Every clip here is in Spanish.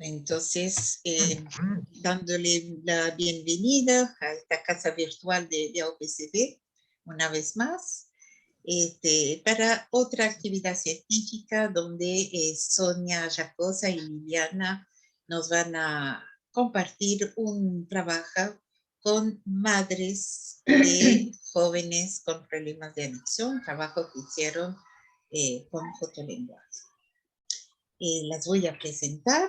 Entonces, dándole la bienvenida a esta casa virtual de AOPCV, una vez más, para otra actividad científica donde Sonia Jacosa y Liliana nos van a compartir un trabajo con madres de jóvenes con problemas de adicción, trabajo que hicieron con fotolenguaje. Las voy a presentar.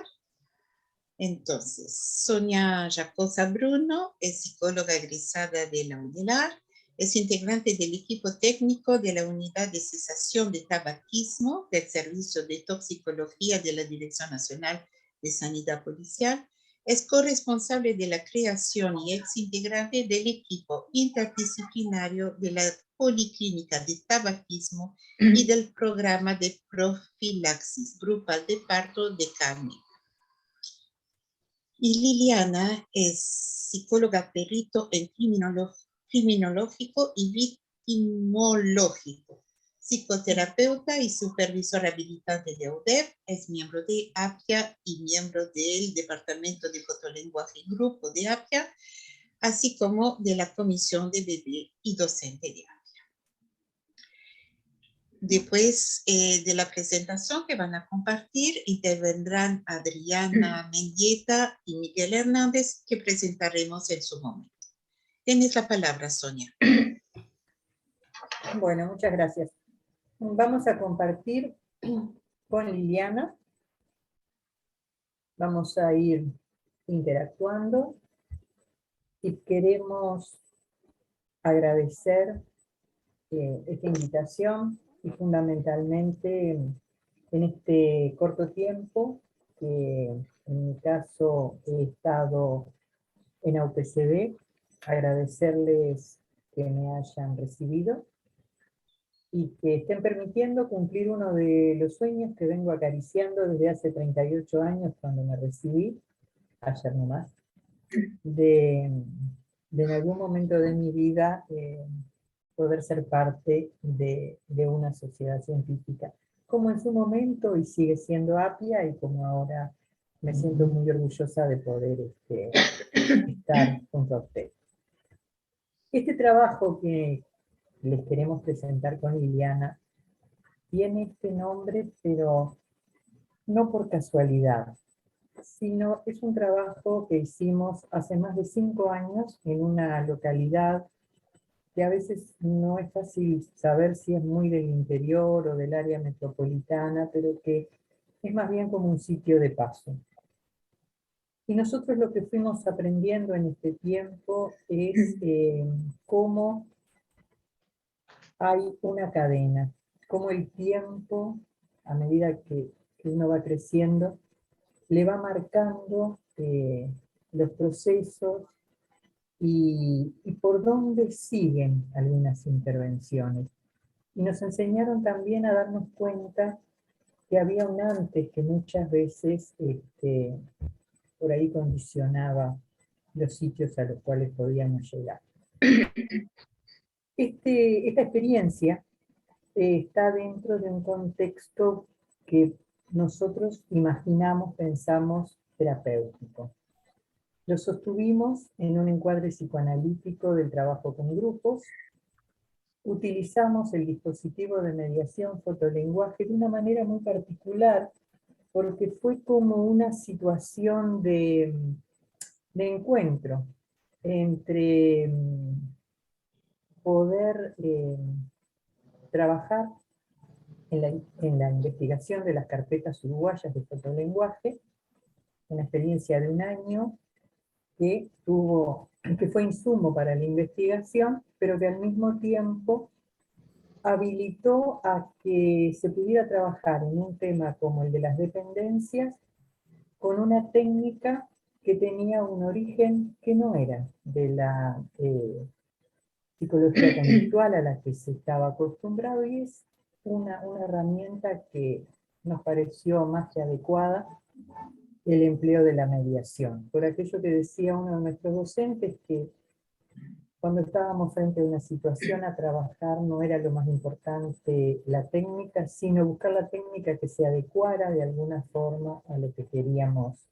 Entonces, Sonia Jacosa Bruno es psicóloga egresada de la UNILAR, es integrante del equipo técnico de la Unidad de Cesación de Tabaquismo del Servicio de Toxicología de la Dirección Nacional de Sanidad Policial, es corresponsable de la creación y ex integrante del equipo interdisciplinario de la Policlínica de Tabaquismo y del programa de profilaxis grupal de parto de carne. Y Liliana es psicóloga perito en criminológico y victimológico, psicoterapeuta y supervisor habilitante de UDEP, es miembro de APIA y miembro del Departamento de Fotolenguaje y Grupo de APIA, así como de la Comisión de Bebé y docente de APIA. Después de la presentación que van a compartir, intervendrán Adriana Mendieta y Miguel Hernández, que presentaremos en su momento. Tienes la palabra, Sonia. Bueno, muchas gracias. Vamos a compartir con Liliana. Vamos a ir interactuando y queremos agradecer esta invitación y fundamentalmente en este corto tiempo que en mi caso he estado en AUPCV, agradecerles que me hayan recibido y que estén permitiendo cumplir uno de los sueños que vengo acariciando desde hace 38 años cuando me recibí, ayer nomás, de en algún momento de mi vida poder ser parte de una sociedad científica, como en su momento y sigue siendo APIA y como ahora me siento muy orgullosa de poder estar junto a usted. Este trabajo que les queremos presentar con Liliana tiene este nombre, pero no por casualidad, sino es un trabajo que hicimos hace más de 5 años en una localidad que a veces no es fácil saber si es muy del interior o del área metropolitana, pero que es más bien como un sitio de paso. Y nosotros lo que fuimos aprendiendo en este tiempo es cómo hay una cadena, cómo el tiempo, a medida que uno va creciendo, le va marcando los procesos y por dónde siguen algunas intervenciones. Y nos enseñaron también a darnos cuenta que había un antes que muchas veces por ahí condicionaba los sitios a los cuales podíamos llegar. Esta experiencia está dentro de un contexto que nosotros imaginamos, pensamos terapéutico. Lo sostuvimos en un encuadre psicoanalítico del trabajo con grupos. Utilizamos el dispositivo de mediación fotolenguaje de una manera muy particular, porque fue como una situación de encuentro entre poder trabajar en la investigación de las carpetas uruguayas de fotolenguaje, una experiencia de 1 año que fue insumo para la investigación, pero que al mismo tiempo habilitó a que se pudiera trabajar en un tema como el de las dependencias con una técnica que tenía un origen que no era de la psicología conductual a la que se estaba acostumbrado, y es una herramienta que nos pareció más que adecuada, el empleo de la mediación. Por aquello que decía uno de nuestros docentes, que cuando estábamos frente a una situación a trabajar no era lo más importante la técnica, sino buscar la técnica que se adecuara de alguna forma a lo que queríamos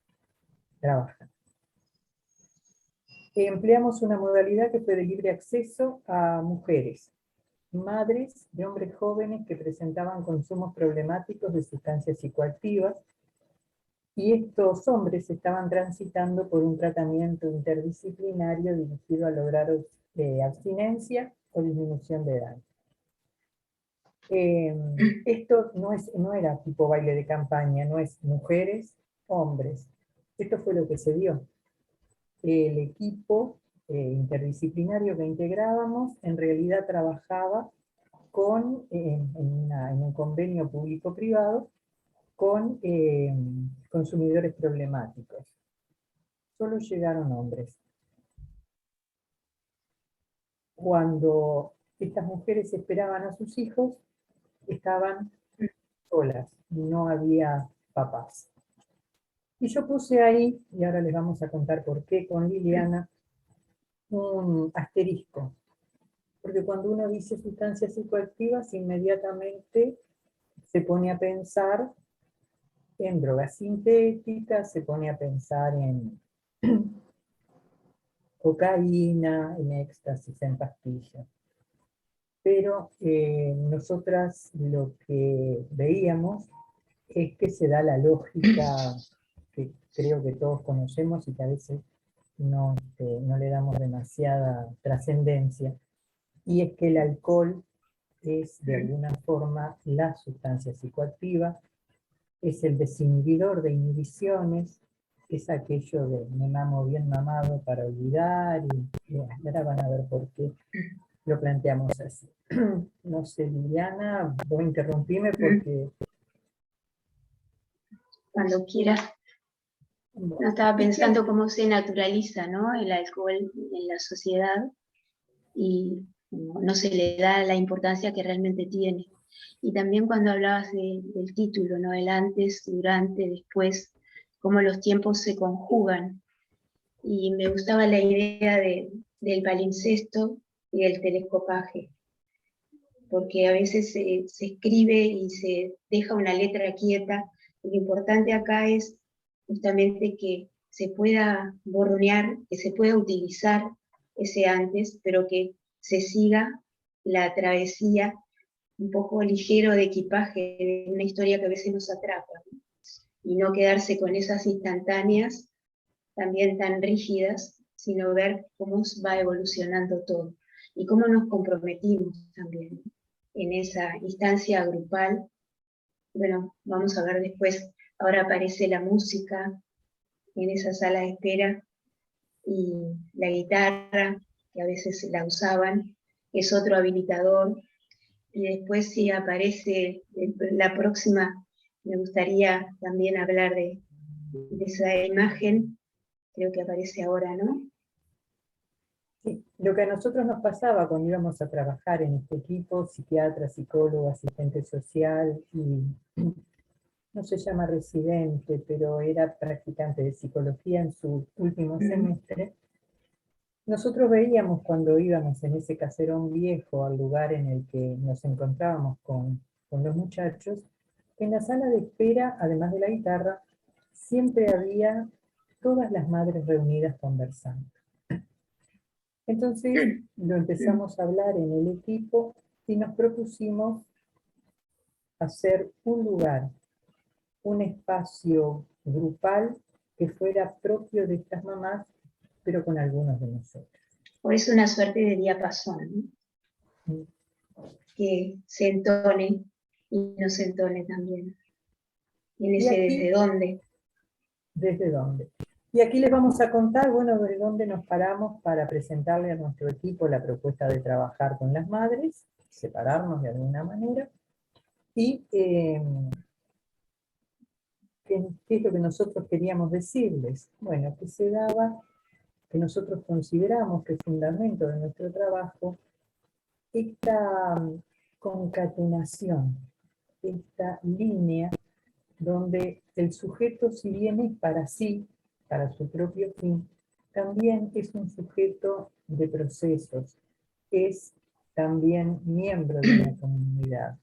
trabajan. Empleamos una modalidad que fue de libre acceso a mujeres, madres de hombres jóvenes que presentaban consumos problemáticos de sustancias psicoactivas, y estos hombres estaban transitando por un tratamiento interdisciplinario dirigido a lograr abstinencia o disminución de daño. Esto no era tipo baile de campaña, no es mujeres, hombres. Esto fue lo que se dio. El equipo interdisciplinario que integrábamos en realidad trabajaba en un convenio público-privado con consumidores problemáticos. Solo llegaron hombres. Cuando estas mujeres esperaban a sus hijos, estaban solas, no había papás. Y yo puse ahí, y ahora les vamos a contar por qué con Liliana, un asterisco. Porque cuando uno dice sustancias psicoactivas, inmediatamente se pone a pensar en drogas sintéticas, se pone a pensar en cocaína, en éxtasis, en pastillas. Pero nosotras lo que veíamos es que se da la lógica que creo que todos conocemos y que a veces no le damos demasiada trascendencia, y es que el alcohol es de alguna forma la sustancia psicoactiva, es el desinhibidor de inhibiciones, es aquello de me mamo bien mamado para olvidar, y ahora van a ver por qué lo planteamos así. No sé, Liliana, vos interrumpime porque... Cuando quieras. No estaba pensando cómo se naturaliza, ¿no?, el alcohol en la sociedad y no se le da la importancia que realmente tiene. Y también cuando hablabas del título, ¿no?, el antes, durante, después, cómo los tiempos se conjugan. Y me gustaba la idea del palimpsesto y del telescopaje, porque a veces se escribe y se deja una letra quieta. Lo importante acá es justamente que se pueda borronear, que se pueda utilizar ese antes, pero que se siga la travesía un poco ligero de equipaje de una historia que a veces nos atrapa, ¿no? Y no quedarse con esas instantáneas también tan rígidas, sino ver cómo va evolucionando todo y cómo nos comprometimos también en esa instancia grupal. Bueno, vamos a ver después, ahora aparece la música en esa sala de espera, y la guitarra, que a veces la usaban, es otro habilitador. Y después, si aparece la próxima, me gustaría también hablar de esa imagen, creo que aparece ahora, ¿no? Sí, lo que a nosotros nos pasaba cuando íbamos a trabajar en este equipo, psiquiatra, psicólogo, asistente social, y no se llama residente, pero era practicante de psicología en su último semestre. Nosotros veíamos cuando íbamos en ese caserón viejo al lugar en el que nos encontrábamos con los muchachos, que en la sala de espera, además de la guitarra, siempre había todas las madres reunidas conversando. Entonces lo empezamos a hablar en el equipo y nos propusimos hacer un lugar, un espacio grupal que fuera propio de estas mamás, pero con algunos de nosotros. O es una suerte de diapasón, ¿no? Que se entone y no se entone también. En ese aquí, desde dónde. ¿desde dónde? Y aquí les vamos a contar, bueno, de dónde nos paramos para presentarle a nuestro equipo la propuesta de trabajar con las madres, separarnos de alguna manera, y ¿qué es lo que nosotros queríamos decirles? Bueno, que se daba, que nosotros consideramos que es fundamento de nuestro trabajo, esta concatenación, esta línea donde el sujeto, si bien es para sí, para su propio fin, también es un sujeto de procesos, es también miembro de una comunidad.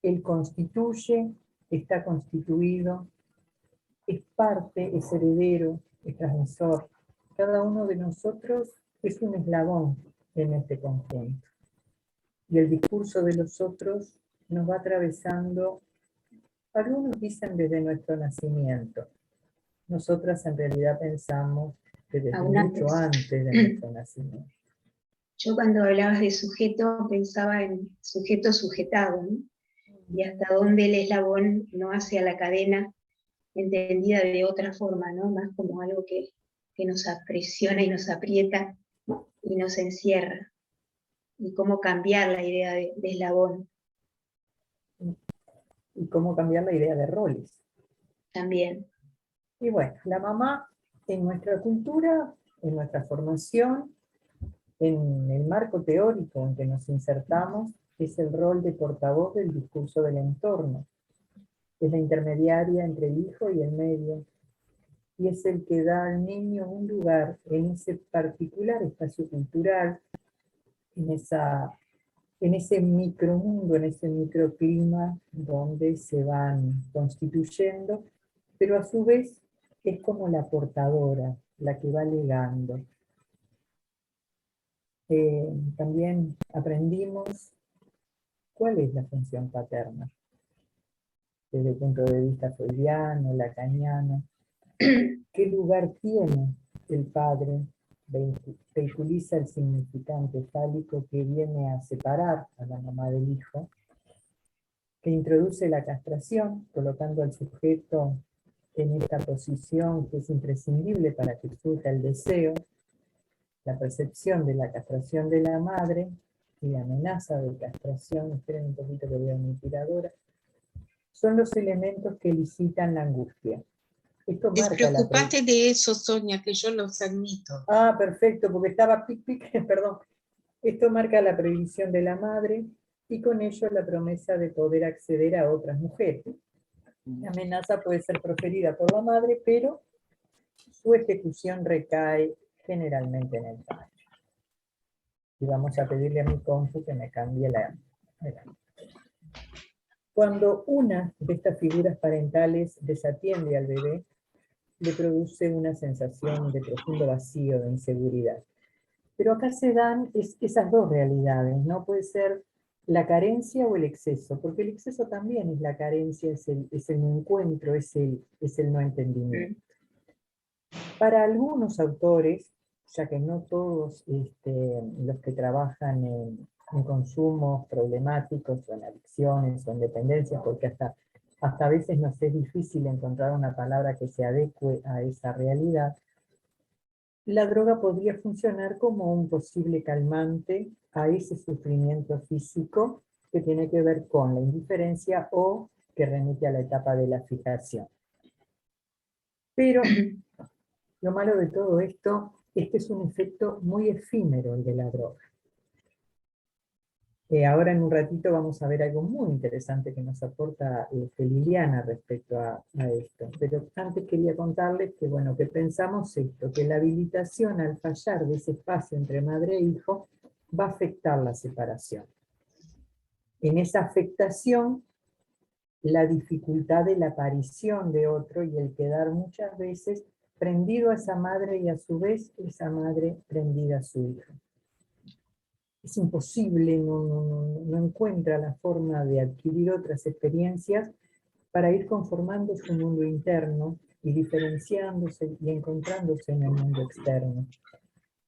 Él constituye, está constituido, es parte, es heredero es transmisor. Cada uno de nosotros es un eslabón en este conjunto. Y el discurso de los otros nos va atravesando, algunos dicen desde nuestro nacimiento. Nosotras en realidad pensamos que desde Aún mucho antes de nuestro nacimiento. Yo cuando hablabas de sujeto pensaba en sujeto sujetado, ¿no? Y hasta dónde el eslabón no hace a la cadena entendida de otra forma, ¿no? Más como algo que nos aprisiona y nos aprieta y nos encierra. Y cómo cambiar la idea de eslabón Y cómo cambiar la idea de roles. también. Y bueno, la mamá en nuestra cultura, en nuestra formación, en el marco teórico en que nos insertamos, es el rol de portavoz del discurso del entorno. Es la intermediaria entre el hijo y el medio. Y es el que da al niño un lugar en ese particular espacio cultural, en ese micromundo, en ese microclima donde se van constituyendo, pero a su vez es como la portadora, la que va legando. También aprendimos cuál es la función paterna, desde el punto de vista freudiano, lacaniano. ¿Qué lugar tiene el padre? Vehiculiza el significante fálico que viene a separar a la mamá del hijo, que introduce la castración, colocando al sujeto en esta posición que es imprescindible para que surja el deseo, la percepción de la castración de la madre y la amenaza de castración, esperen un poquito que voy a omitir ahora, son los elementos que elicitan la angustia. Esto marca la... Despreocupate de eso, Sonia, que yo los admito. Ah, perfecto, porque estaba pic, perdón. Esto marca la previsión de la madre y con ello la promesa de poder acceder a otras mujeres. La amenaza puede ser proferida por la madre, pero su ejecución recae generalmente en el padre. Y vamos a pedirle a mi compu que me cambie la... Cuando una de estas figuras parentales desatiende al bebé, le produce una sensación de profundo vacío, de inseguridad. Pero acá se dan esas dos realidades, ¿no? Puede ser la carencia o el exceso, porque el exceso también es la carencia, es el no encuentro, es el no entendimiento. Para algunos autores, ya que no todos los que trabajan en consumos problemáticos, o en adicciones, o en dependencias, porque hasta a veces nos es difícil encontrar una palabra que se adecue a esa realidad, la droga podría funcionar como un posible calmante a ese sufrimiento físico que tiene que ver con la indiferencia o que remite a la etapa de la fijación. Pero lo malo de todo esto es que es un efecto muy efímero el de la droga. Ahora en un ratito vamos a ver algo muy interesante que nos aporta Liliana respecto a esto. Pero antes quería contarles que, bueno, que pensamos esto, que la habilitación al fallar de ese espacio entre madre e hijo va a afectar la separación. En esa afectación, la dificultad de la aparición de otro y el quedar muchas veces prendido a esa madre y a su vez esa madre prendida a su hijo. Es imposible, no encuentra la forma de adquirir otras experiencias para ir conformando su mundo interno y diferenciándose y encontrándose en el mundo externo.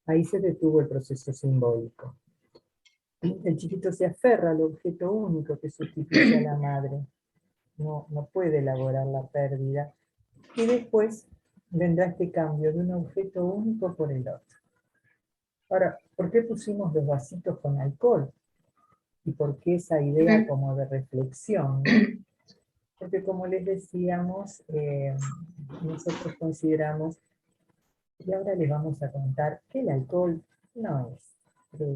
Ahí se detuvo el proceso simbólico. El chiquito se aferra al objeto único que sustituye a la madre. No puede elaborar la pérdida. Y después vendrá este cambio de un objeto único por el otro. Ahora, ¿por qué pusimos los vasitos con alcohol? ¿Y por qué esa idea como de reflexión, ¿no? Porque como les decíamos, nosotros consideramos, y ahora les vamos a contar, que el alcohol no es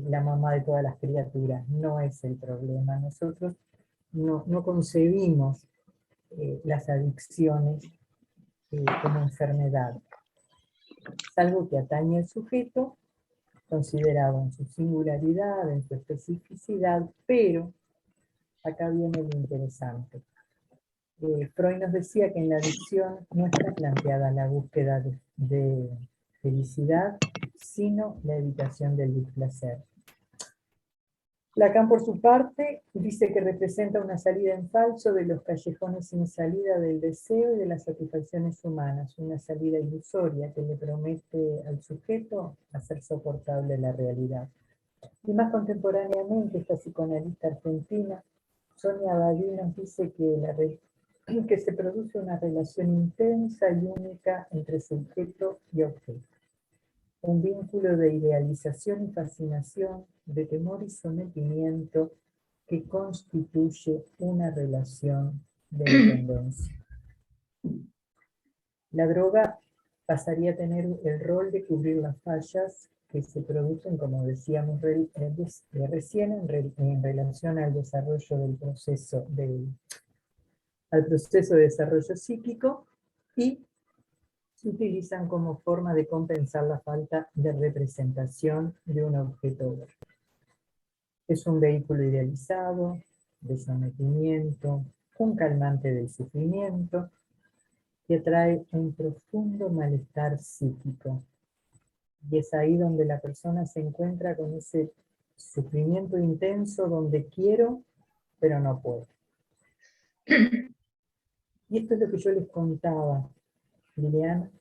la mamá de todas las criaturas, no es el problema. Nosotros no concebimos las adicciones como enfermedad. Es algo que atañe al sujeto, considerado en su singularidad, en su especificidad, pero acá viene lo interesante. Freud nos decía que en la adicción no está planteada la búsqueda de felicidad, sino la evitación del displacer. Lacan, por su parte, dice que representa una salida en falso de los callejones sin salida del deseo y de las satisfacciones humanas, una salida ilusoria que le promete al sujeto hacer soportable la realidad. Y más contemporáneamente, esta psicoanalista argentina, Sonia Abadí, nos dice que se produce una relación intensa y única entre sujeto y objeto. Un vínculo de idealización y fascinación, de temor y sometimiento que constituye una relación de dependencia. La droga pasaría a tener el rol de cubrir las fallas que se producen, como decíamos recién, en relación al desarrollo del proceso al proceso de desarrollo psíquico, y se utilizan como forma de compensar la falta de representación de un objeto. Es un vehículo idealizado, de sometimiento, un calmante del sufrimiento, que trae un profundo malestar psíquico. Y es ahí donde la persona se encuentra con ese sufrimiento intenso donde quiero, pero no puedo. Y esto es lo que yo les contaba, Liliana.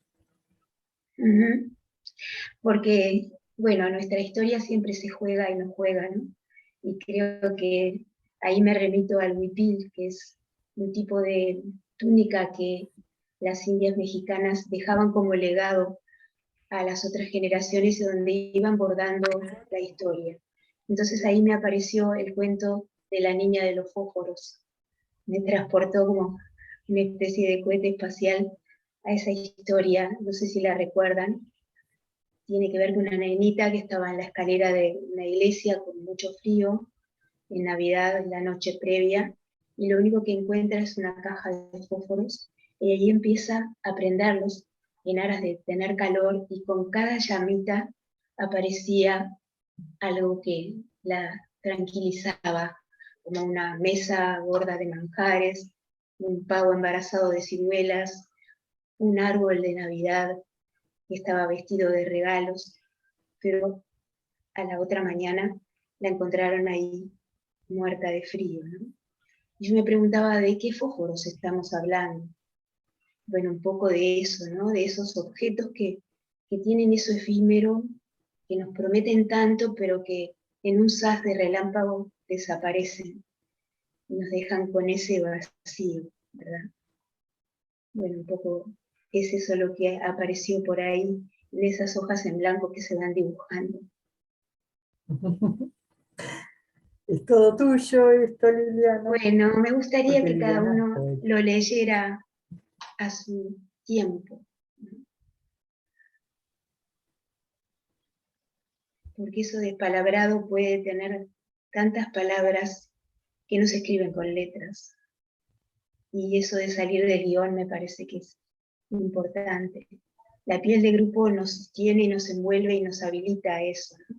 Porque, bueno, nuestra historia siempre se juega y no juega, ¿no? Y creo que ahí me remito al huipil, que es un tipo de túnica que las indias mexicanas dejaban como legado a las otras generaciones y donde iban bordando la historia. Entonces ahí me apareció el cuento de la niña de los fósforos. Me transportó como una especie de cohete espacial a esa historia, no sé si la recuerdan. Tiene que ver con una nenita que estaba en la escalera de una iglesia con mucho frío, en Navidad, en la noche previa, y lo único que encuentra es una caja de fósforos, y allí empieza a prenderlos en aras de tener calor, y con cada llamita aparecía algo que la tranquilizaba, como una mesa gorda de manjares, un pavo embarazado de ciruelas, un árbol de Navidad que estaba vestido de regalos, pero a la otra mañana la encontraron ahí muerta de frío, ¿no? Y yo me preguntaba de qué fósforos estamos hablando. Bueno, un poco de eso, ¿no? De esos objetos que tienen eso efímero, que nos prometen tanto, pero que en un sas de relámpago desaparecen y nos dejan con ese vacío, ¿verdad? Bueno, un poco es eso lo que apareció por ahí, en esas hojas en blanco que se van dibujando. Es todo tuyo esto, Liliana. Bueno, me gustaría Porque que cada Liliana es uno poeta. lo leyera a su tiempo, porque eso despalabrado puede tener tantas palabras que no se escriben con letras. Y eso de salir del guión me parece que es importante. La piel de grupo nos sostiene y nos envuelve y nos habilita a eso, ¿no?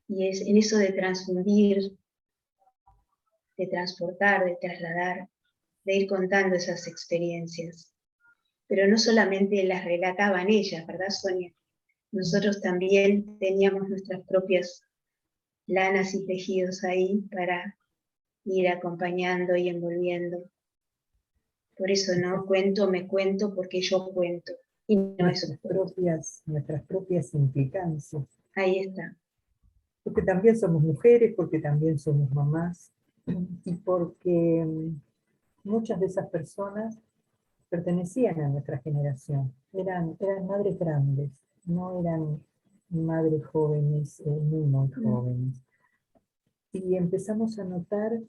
Y es en eso de transfundir, de transportar, de trasladar, de ir contando esas experiencias. Pero no solamente las relataban ellas, ¿verdad, Sonia? Nosotros también teníamos nuestras propias lanas y tejidos ahí para ir acompañando y envolviendo. Por eso no cuento, me cuento porque yo cuento. Y no es un cuento. Nuestras propias implicancias. Ahí está. Porque también somos mujeres, porque también somos mamás, y porque muchas de esas personas pertenecían a nuestra generación. Eran madres grandes, no eran madres jóvenes, muy jóvenes. Y empezamos a notar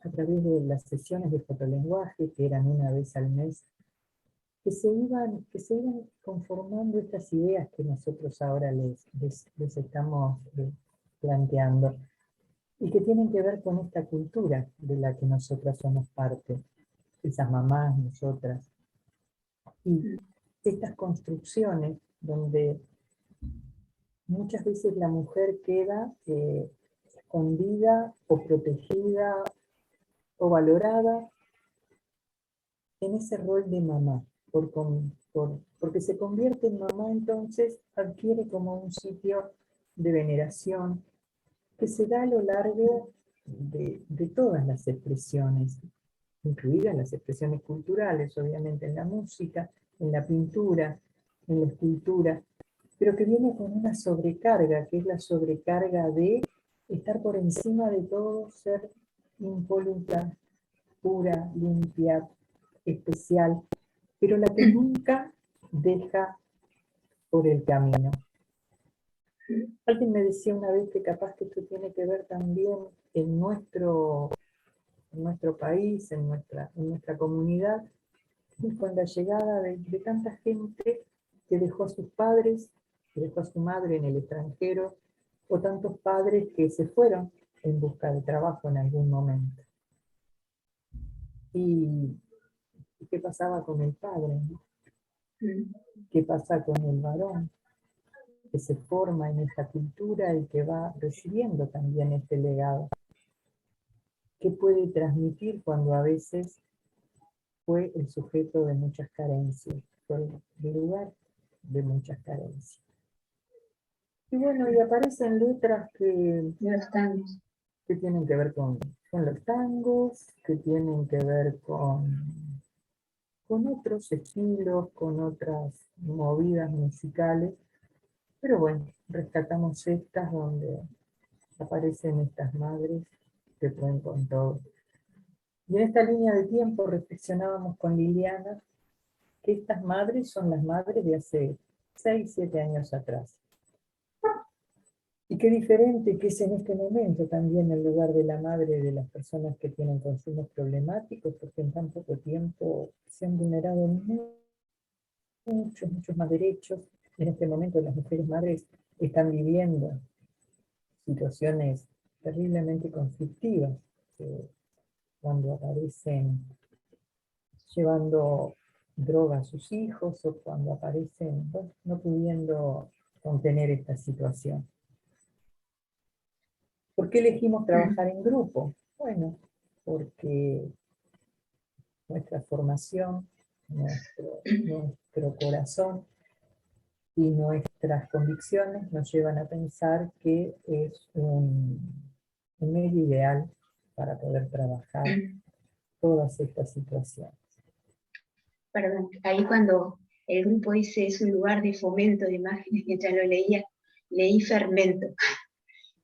a través de las sesiones de fotolenguaje, que eran una vez al mes, que se iban conformando estas ideas que nosotros ahora les estamos planteando, y que tienen que ver con esta cultura de la que nosotras somos parte, esas mamás, nosotras, y estas construcciones donde muchas veces la mujer queda escondida o protegida o valorada en ese rol de mamá, porque se convierte en mamá, entonces adquiere como un sitio de veneración que se da a lo largo de todas las expresiones, incluidas las expresiones culturales, obviamente en la música, en la pintura, en la escultura, pero que viene con una sobrecarga, que es la sobrecarga de estar por encima de todo, ser impoluta, pura, limpia, especial, pero la que nunca deja por el camino. Alguien me decía una vez que capaz que esto tiene que ver también en nuestro país, en nuestra comunidad, y con la llegada de tanta gente que dejó a sus padres, que dejó a su madre en el extranjero, o tantos padres que se fueron en busca de trabajo en algún momento. ¿Y qué pasaba con el padre, ¿no? ¿Qué pasa con el varón que se forma en esta cultura y que va recibiendo también este legado? ¿Qué puede transmitir cuando a veces fue el sujeto de muchas carencias, fue el lugar de muchas carencias? Y bueno, y aparecen letras que tienen que ver con los tangos, que tienen que ver con otros estilos, con otras movidas musicales, pero bueno, rescatamos estas donde aparecen estas madres que pueden con todo. Y en esta línea de tiempo reflexionábamos con Liliana que estas madres son las madres de hace 6, 7 años atrás. Y qué diferente que es en este momento también el lugar de la madre de las personas que tienen consumos problemáticos, porque en tan poco tiempo se han vulnerado muchos más derechos. En este momento las mujeres madres están viviendo situaciones terriblemente conflictivas, cuando aparecen llevando droga a sus hijos o cuando aparecen no pudiendo contener esta situación. ¿Por qué elegimos trabajar en grupo? Bueno, porque nuestra formación, nuestro corazón y nuestras convicciones nos llevan a pensar que es un medio ideal para poder trabajar todas estas situaciones. Perdón, ahí cuando el grupo dice es un lugar de fomento de imágenes, mientras lo leía, leí fermento.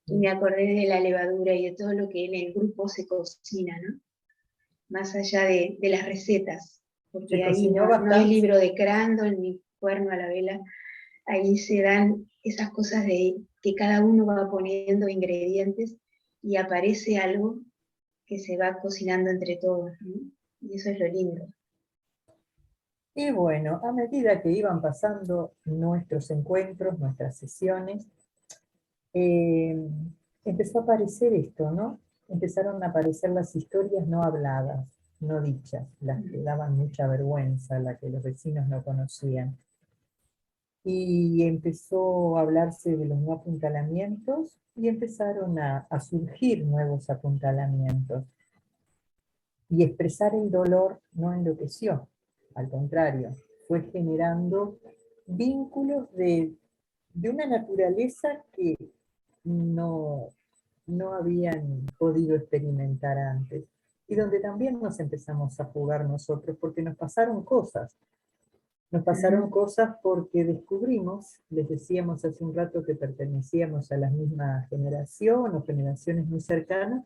Y me acordé de la levadura y de todo lo que en el grupo se cocina, ¿no? Más allá de las recetas, porque ahí no hay libro de Crandall ni cuerno a la vela, ahí se dan esas cosas de que cada uno va poniendo ingredientes y aparece algo que se va cocinando entre todos, ¿no? Y eso es lo lindo. Y bueno, a medida que iban pasando nuestros encuentros, nuestras sesiones, empezó a aparecer esto, ¿no? Empezaron a aparecer las historias no habladas, no dichas, las que daban mucha vergüenza, las que los vecinos no conocían. Y empezó a hablarse de los no apuntalamientos y empezaron a surgir nuevos apuntalamientos. Y expresar el dolor no enloqueció, al contrario, fue generando vínculos de una naturaleza que no habían podido experimentar antes, y donde también nos empezamos a jugar nosotros, porque nos pasaron cosas. Nos pasaron cosas porque descubrimos, les decíamos hace un rato que pertenecíamos a la misma generación o generaciones muy cercanas,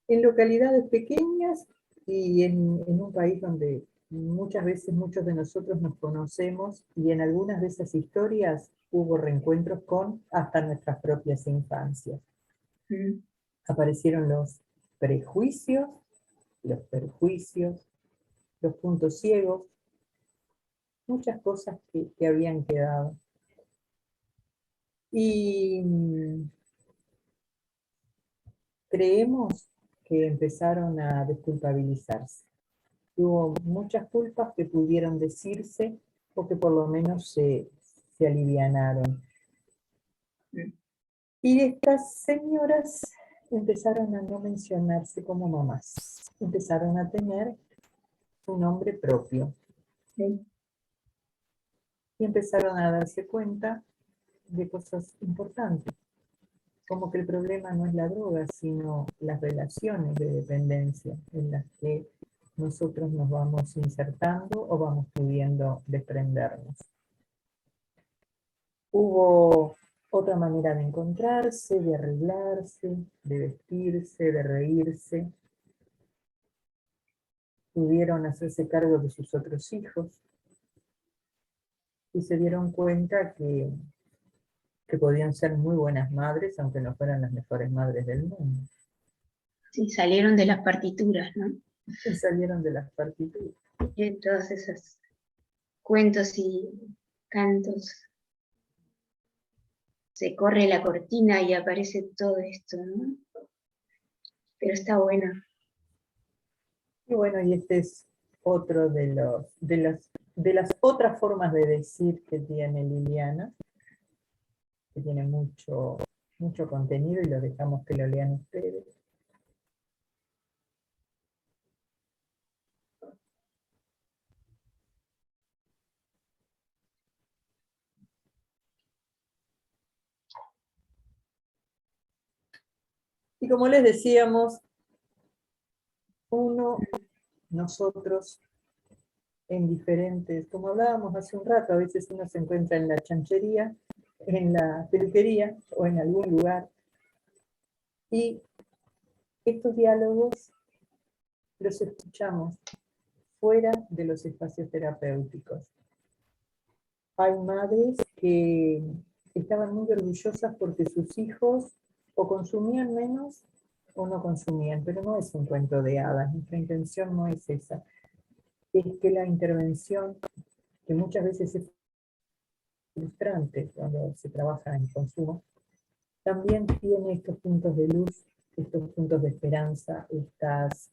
en localidades pequeñas y en un país donde muchas veces muchos de nosotros nos conocemos y en algunas de esas historias hubo reencuentros con hasta nuestras propias infancias. Aparecieron los prejuicios, los perjuicios, los puntos ciegos, muchas cosas que habían quedado. Y creemos que empezaron a desculpabilizarse. Hubo muchas culpas que pudieron decirse o que por lo menos se alivianaron. Y estas señoras empezaron a no mencionarse como mamás, empezaron a tener un nombre propio. Sí. Y empezaron a darse cuenta de cosas importantes, como que el problema no es la droga, sino las relaciones de dependencia en las que nosotros nos vamos insertando o vamos pudiendo desprendernos. Hubo otra manera de encontrarse, de arreglarse, de vestirse, de reírse. Pudieron hacerse cargo de sus otros hijos y se dieron cuenta que podían ser muy buenas madres, aunque no fueran las mejores madres del mundo. Sí, salieron de las partituras, ¿no? Y salieron de las partituras. Y de todos esos cuentos y cantos. Se corre la cortina y aparece todo esto, ¿no? Pero está bueno. Y bueno, y este es otro de las otras formas de decir que tiene Liliana, que tiene mucho contenido y lo dejamos que lo lean ustedes. Y como les decíamos, nosotros, en diferentes, como hablábamos hace un rato, a veces uno se encuentra en la chanchería, en la peluquería o en algún lugar. Y estos diálogos los escuchamos fuera de los espacios terapéuticos. Hay madres que estaban muy orgullosas porque sus hijos o consumían menos o no consumían, pero no es un cuento de hadas, nuestra intención no es esa. Es que la intervención, que muchas veces es frustrante cuando se trabaja en consumo, también tiene estos puntos de luz, estos puntos de esperanza, estas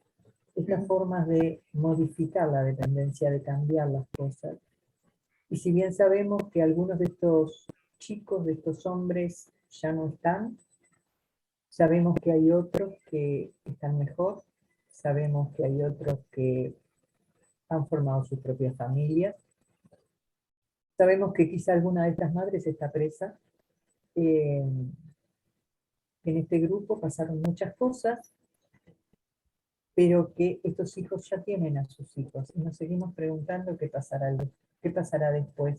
formas de modificar la dependencia, de cambiar las cosas. Y si bien sabemos que algunos de estos chicos, de estos hombres, ya no están, sabemos que hay otros que están mejor, sabemos que hay otros que han formado sus propias familias, sabemos que quizá alguna de estas madres está presa. En este grupo pasaron muchas cosas, pero que estos hijos ya tienen a sus hijos y nos seguimos preguntando qué pasará después.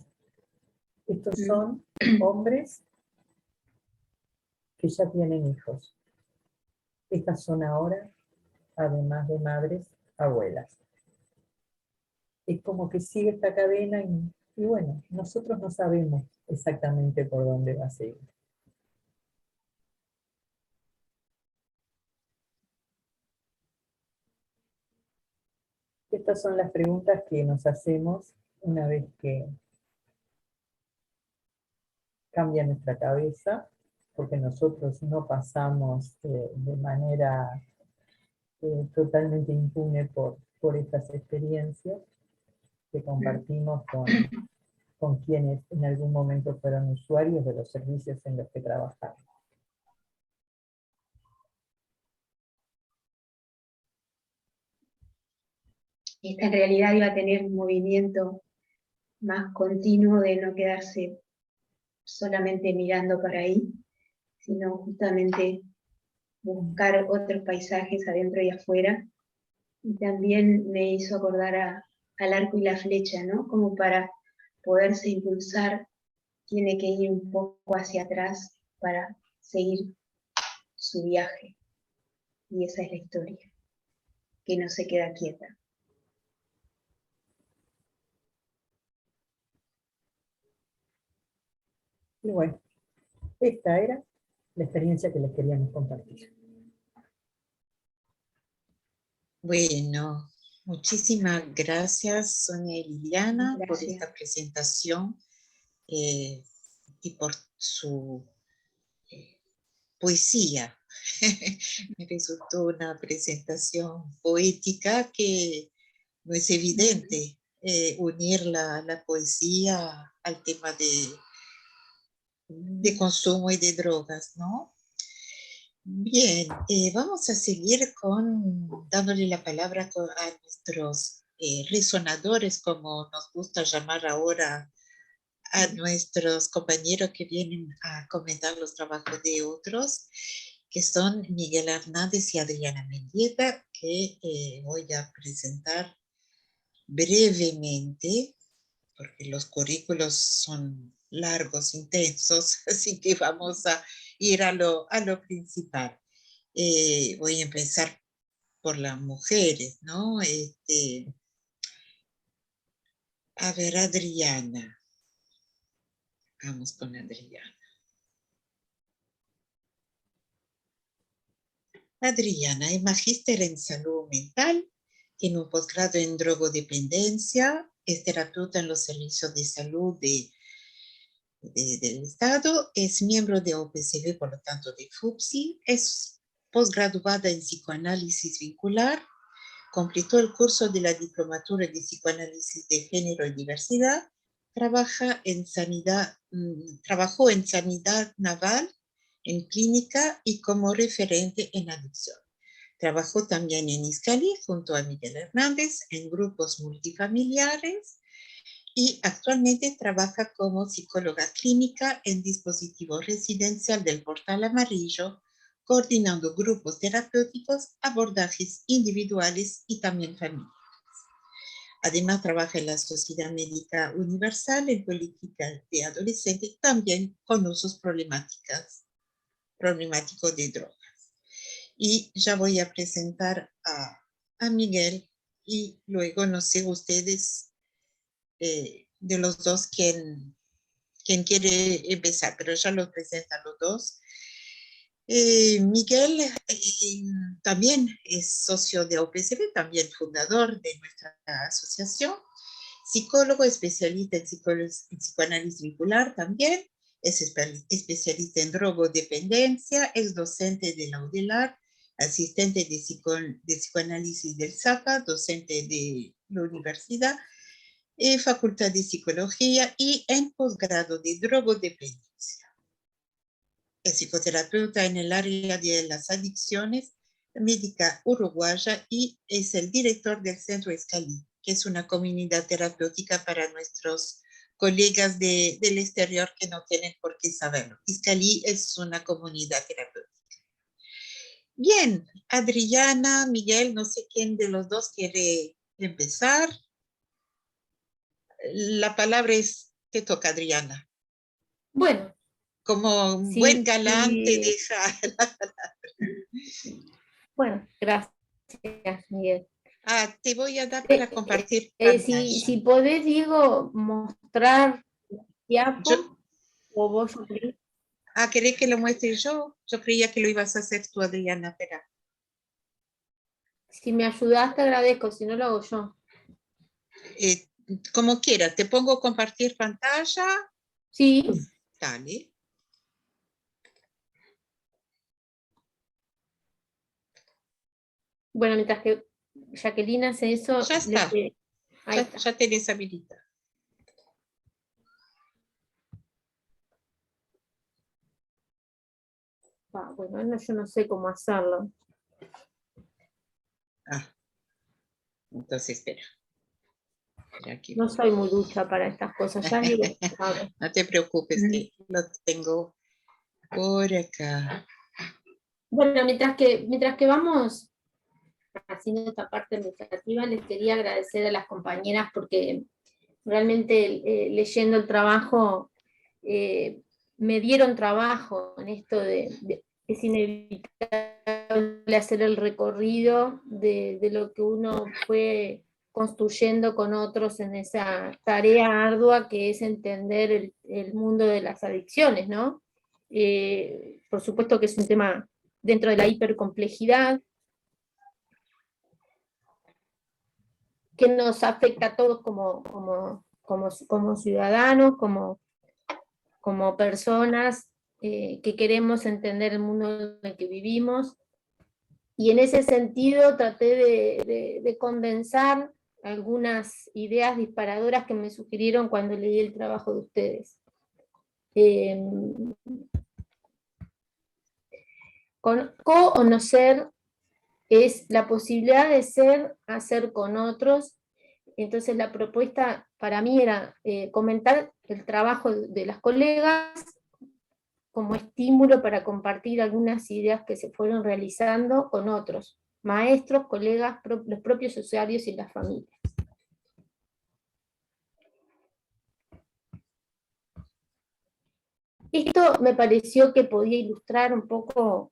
Estos son hombres que ya tienen hijos. Estas son ahora, además de madres, abuelas. Es como que sigue esta cadena y bueno, nosotros no sabemos exactamente por dónde va a seguir. Estas son las preguntas que nos hacemos una vez que cambia nuestra cabeza, porque nosotros no pasamos de manera totalmente impune por estas experiencias que compartimos con quienes en algún momento fueron usuarios de los servicios en los que trabajamos. Esta en realidad iba a tener un movimiento más continuo de no quedarse solamente mirando para ahí, sino justamente buscar otros paisajes adentro y afuera. Y también me hizo acordar al arco y la flecha, ¿no? Como para poderse impulsar, tiene que ir un poco hacia atrás para seguir su viaje. Y esa es la historia, que no se queda quieta. Y bueno, esta era la experiencia que les queríamos compartir. Bueno, muchísimas gracias, Sonia y Liliana, Gracias. por esta presentación y por su poesía. Me resultó una presentación poética que no es evidente unir la poesía al tema de consumo y de drogas, ¿no? Bien, vamos a seguir dándole la palabra a nuestros resonadores, como nos gusta llamar ahora a nuestros compañeros que vienen a comentar los trabajos de otros, que son Miguel Hernández y Adriana Mendieta, que voy a presentar brevemente, porque los currículos son largos, intensos, así que vamos a ir a lo principal. Voy a empezar por las mujeres, ¿no? A ver, Adriana. Vamos con Adriana. Adriana es magíster en salud mental, tiene un posgrado en drogodependencia, es terapeuta en los servicios de salud del Estado, es miembro de OPCV, por lo tanto de FUPSI, es posgraduada en psicoanálisis vincular, completó el curso de la diplomatura de psicoanálisis de género y diversidad, trabajó en sanidad naval, en clínica y como referente en adicción. Trabajó también en Izcalli junto a Miguel Hernández en grupos multifamiliares y actualmente trabaja como psicóloga clínica en dispositivo residencial del Portal Amarillo, coordinando grupos terapéuticos, abordajes individuales y también familiares. Además, trabaja en la Sociedad Médica Universal en política de adolescentes, también con usos problemáticos de drogas. Y ya voy a presentar a Miguel y luego, no sé, ustedes, de los dos, quién quiere empezar, pero ya los presentan los dos. Miguel también es socio de OPCV, también fundador de nuestra asociación, psicólogo, especialista en psicoanálisis vincular también, es especialista en drogodependencia, es docente de la UDELAR, asistente de psicoanálisis del ZAPA, docente de la universidad, facultad de psicología y en posgrado de drogodependencia. Es psicoterapeuta en el área de las adicciones, médica uruguaya y es el director del Centro Izcalli, que es una comunidad terapéutica para nuestros colegas del exterior que no tienen por qué saberlo. Izcalli es una comunidad terapéutica. Bien, Adriana, Miguel, no sé quién de los dos quiere empezar. La palabra te toca, Adriana. Bueno. Como un buen galante, deja la palabra. Bueno, gracias, Miguel. Te voy a dar para compartir pantalla. Si podés, Diego, mostrar diapo, o vos. ¿Querés que lo muestre yo? Yo creía que lo ibas a hacer tú, Adriana, espera. Si me ayudas, te agradezco, si no lo hago yo. Como quieras, ¿te pongo compartir pantalla? Sí. Dale. Bueno, mientras que Jacqueline hace eso... Ya está. Ya tenés habilitado. Bueno, yo no sé cómo hacerlo. Entonces espera. No soy muy ducha para estas cosas. Ya no te preocupes, que lo tengo por acá. Bueno, mientras que vamos haciendo esta parte administrativa, les quería agradecer a las compañeras porque realmente leyendo el trabajo me dieron trabajo en esto es inevitable hacer el recorrido de lo que uno fue construyendo con otros en esa tarea ardua que es entender el mundo de las adicciones, ¿no? Por supuesto que es un tema dentro de la hipercomplejidad, que nos afecta a todos como ciudadanos, como personas que queremos entender el mundo en el que vivimos. Y en ese sentido traté de condensar algunas ideas disparadoras que me sugirieron cuando leí el trabajo de ustedes. Conocer es la posibilidad de ser, hacer con otros. Entonces la propuesta para mí era comentar el trabajo de las colegas como estímulo para compartir algunas ideas que se fueron realizando con otros, maestros, colegas, los propios usuarios y las familias. Esto me pareció que podía ilustrar un poco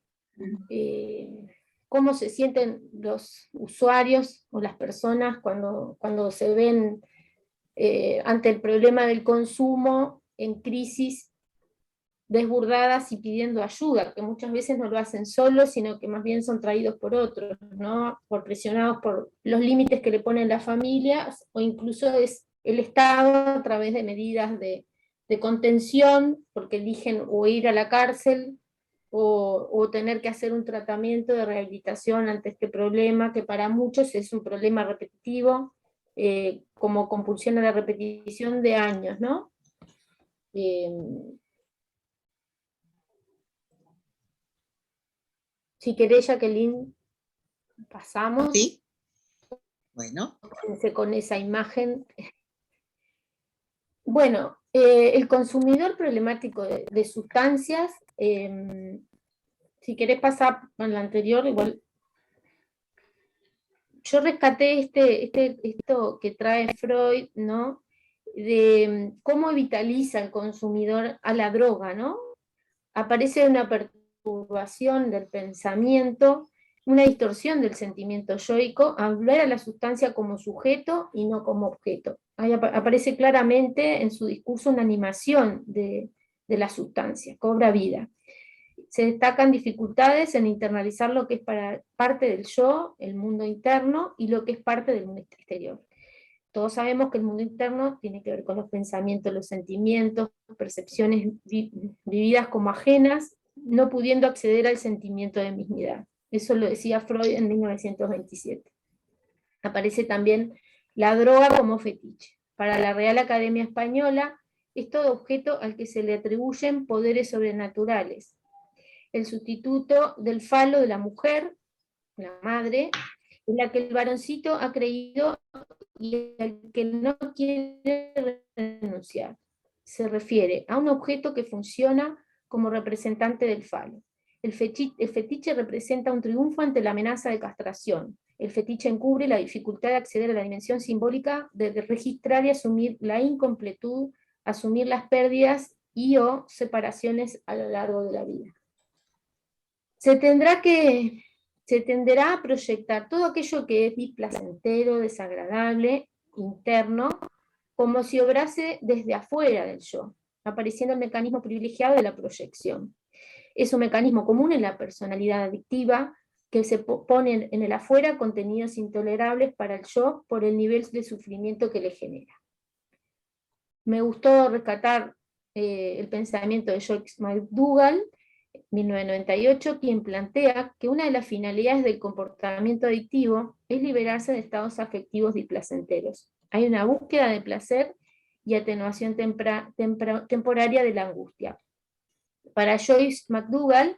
cómo se sienten los usuarios o las personas cuando se ven ante el problema del consumo en crisis, desbordadas y pidiendo ayuda, que muchas veces no lo hacen solos, sino que más bien son traídos por otros, ¿no? Presionados por los límites que le ponen las familias, o incluso es el Estado a través de medidas de contención, porque eligen o ir a la cárcel, o tener que hacer un tratamiento de rehabilitación ante este problema, que para muchos es un problema repetitivo, como compulsión a la repetición de años, ¿no? Si querés, Jacqueline, pasamos. Sí. Bueno. Con esa imagen. Bueno, el consumidor problemático de sustancias, si querés pasar a la anterior, igual. Yo rescaté esto que trae Freud, ¿no? De cómo vitaliza el consumidor a la droga, ¿no? Aparece una perturbación del pensamiento, una distorsión del sentimiento yoico, al ver a la sustancia como sujeto y no como objeto. Ahí aparece claramente en su discurso una animación de la sustancia, cobra vida. Se destacan dificultades en internalizar lo que es parte del yo, el mundo interno, y lo que es parte del mundo exterior. Todos sabemos que el mundo interno tiene que ver con los pensamientos, los sentimientos, percepciones vividas como ajenas, no pudiendo acceder al sentimiento de mismidad. Eso lo decía Freud en 1927. Aparece también la droga como fetiche. Para la Real Academia Española, es todo objeto al que se le atribuyen poderes sobrenaturales. El sustituto del falo de la mujer, la madre, en la que el varoncito ha creído y al que no quiere renunciar. Se refiere a un objeto que funciona como representante del falo. El fetiche representa un triunfo ante la amenaza de castración. El fetiche encubre la dificultad de acceder a la dimensión simbólica de registrar y asumir la incompletud, asumir las pérdidas y o separaciones a lo largo de la vida. Se tenderá a proyectar todo aquello que es displacentero, desagradable, interno, como si obrase desde afuera del yo, apareciendo el mecanismo privilegiado de la proyección. Es un mecanismo común en la personalidad adictiva, que se pone en el afuera contenidos intolerables para el yo por el nivel de sufrimiento que le genera. Me gustó rescatar el pensamiento de Joyce McDougall, 1998, quien plantea que una de las finalidades del comportamiento adictivo es liberarse de estados afectivos displacenteros. Hay una búsqueda de placer y atenuación temporaria de la angustia. Para Joyce McDougall,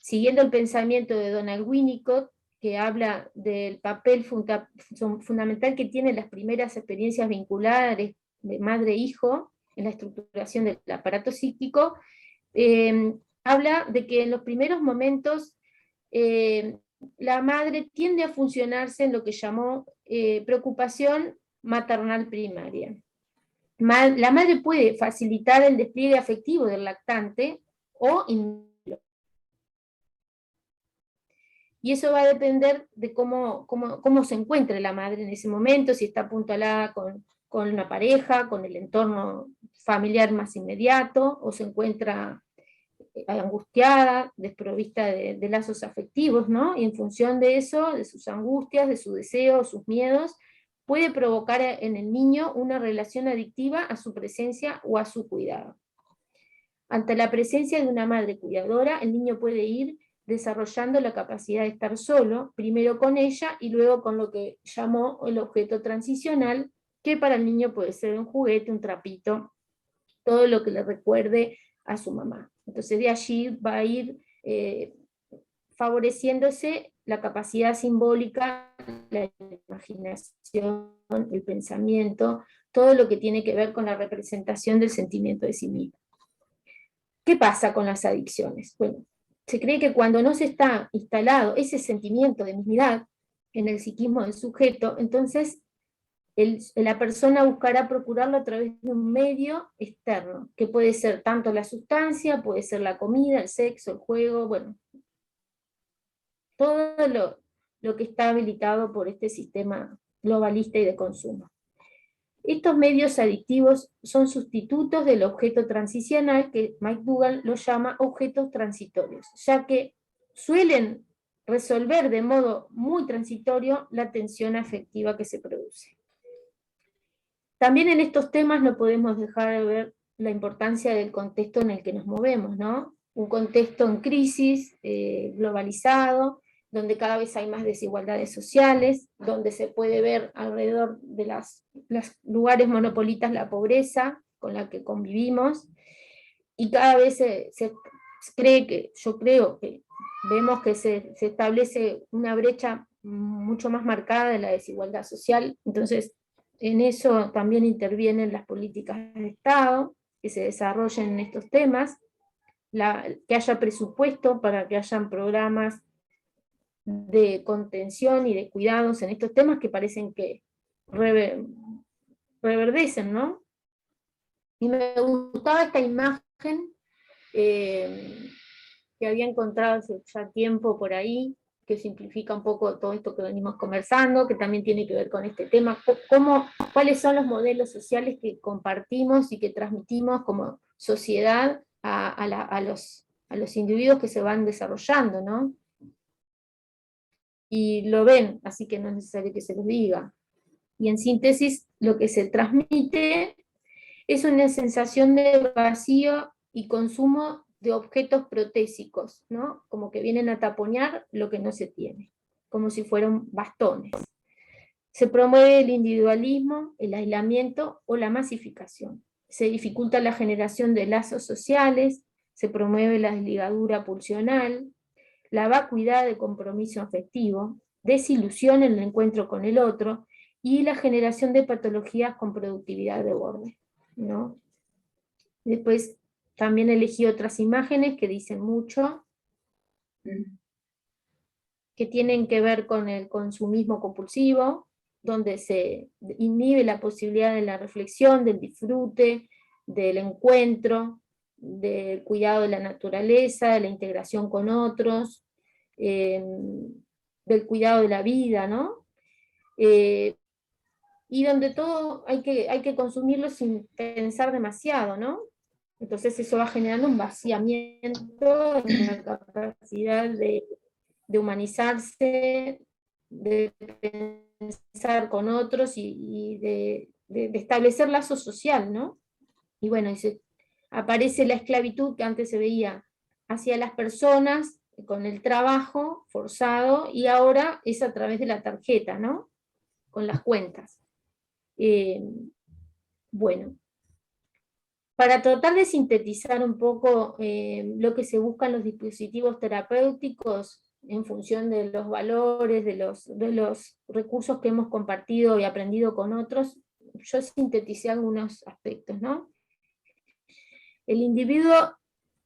siguiendo el pensamiento de Donald Winnicott, que habla del papel fundamental que tienen las primeras experiencias vinculares de madre-hijo en la estructuración del aparato psíquico, habla de que en los primeros momentos la madre tiende a funcionarse en lo que llamó preocupación maternal primaria. La madre puede facilitar el despliegue afectivo del lactante o inhibirlo. Y eso va a depender de cómo se encuentre la madre en ese momento, si está apuntalada con una pareja, con el entorno familiar más inmediato, o se encuentra angustiada, desprovista de lazos afectivos, ¿no? Y en función de eso, de sus angustias, de sus deseos, sus miedos, puede provocar en el niño una relación adictiva a su presencia o a su cuidado. Ante la presencia de una madre cuidadora, el niño puede ir desarrollando la capacidad de estar solo, primero con ella y luego con lo que llamó el objeto transicional, que para el niño puede ser un juguete, un trapito todo lo que le recuerde a su mamá. Entonces de allí va a ir favoreciéndose la capacidad simbólica, la imaginación, el pensamiento, todo lo que tiene que ver con la representación del sentimiento de sí mismo. ¿Qué pasa con las adicciones? Bueno, se cree que cuando no se está instalado ese sentimiento de mismidad en el psiquismo del sujeto, entonces la persona buscará procurarlo a través de un medio externo, que puede ser tanto la sustancia, puede ser la comida, el sexo, el juego, bueno, todo lo que está habilitado por este sistema globalista y de consumo. Estos medios adictivos son sustitutos del objeto transicional, que McDougall lo llama objetos transitorios, ya que suelen resolver de modo muy transitorio la tensión afectiva que se produce. También en estos temas no podemos dejar de ver la importancia del contexto en el que nos movemos, ¿no? Un contexto en crisis, globalizado, donde cada vez hay más desigualdades sociales, donde se puede ver alrededor de los lugares monopolitas la pobreza con la que convivimos, y cada vez yo creo que vemos que se establece una brecha mucho más marcada de la desigualdad social. Entonces en eso también intervienen las políticas de Estado que se desarrollen en estos temas, que haya presupuesto para que hayan programas de contención y de cuidados en estos temas que parecen que reverdecen, ¿no? Y me gustaba esta imagen que había encontrado hace ya tiempo por ahí, que simplifica un poco todo esto que venimos conversando, que también tiene que ver con este tema, cuáles son los modelos sociales que compartimos y que transmitimos como sociedad a los individuos que se van desarrollando, ¿no? Y lo ven, así que no es necesario que se los diga. Y en síntesis, lo que se transmite es una sensación de vacío y consumo de objetos protésicos, ¿no? Como que vienen a taponear lo que no se tiene, como si fueran bastones. Se promueve el individualismo, el aislamiento o la masificación. Se dificulta la generación de lazos sociales, se promueve la desligadura pulsional, la vacuidad de compromiso afectivo, desilusión en el encuentro con el otro, y la generación de patologías con productividad de borde, ¿no? Después también elegí otras imágenes que dicen mucho, que tienen que ver con el consumismo compulsivo, donde se inhibe la posibilidad de la reflexión, del disfrute, del encuentro, del cuidado de la naturaleza, de la integración con otros, del cuidado de la vida, ¿no? Y donde todo hay que consumirlo sin pensar demasiado, ¿no? Entonces eso va generando un vaciamiento en la capacidad de humanizarse, de pensar con otros y de establecer lazo social, ¿no? Y bueno, aparece la esclavitud que antes se veía hacia las personas con el trabajo forzado, y ahora es a través de la tarjeta, ¿no? Con las cuentas. Bueno, para tratar de sintetizar un poco lo que se busca en los dispositivos terapéuticos en función de los valores, de los recursos que hemos compartido y aprendido con otros, yo sinteticé algunos aspectos, ¿no?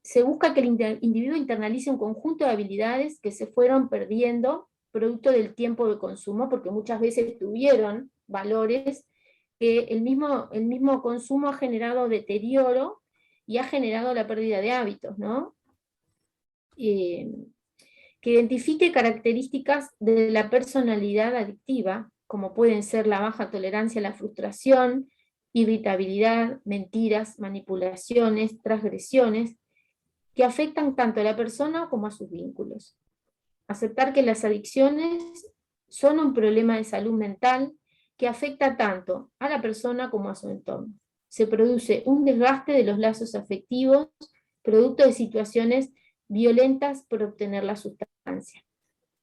Se busca que el individuo internalice un conjunto de habilidades que se fueron perdiendo producto del tiempo de consumo, porque muchas veces tuvieron valores que el mismo consumo ha generado deterioro y ha generado la pérdida de hábitos, ¿no? Que identifique características de la personalidad adictiva, como pueden ser la baja tolerancia a la frustración, irritabilidad, mentiras, manipulaciones, transgresiones, que afectan tanto a la persona como a sus vínculos. Aceptar que las adicciones son un problema de salud mental que afecta tanto a la persona como a su entorno. Se produce un desgaste de los lazos afectivos, producto de situaciones violentas por obtener la sustancia.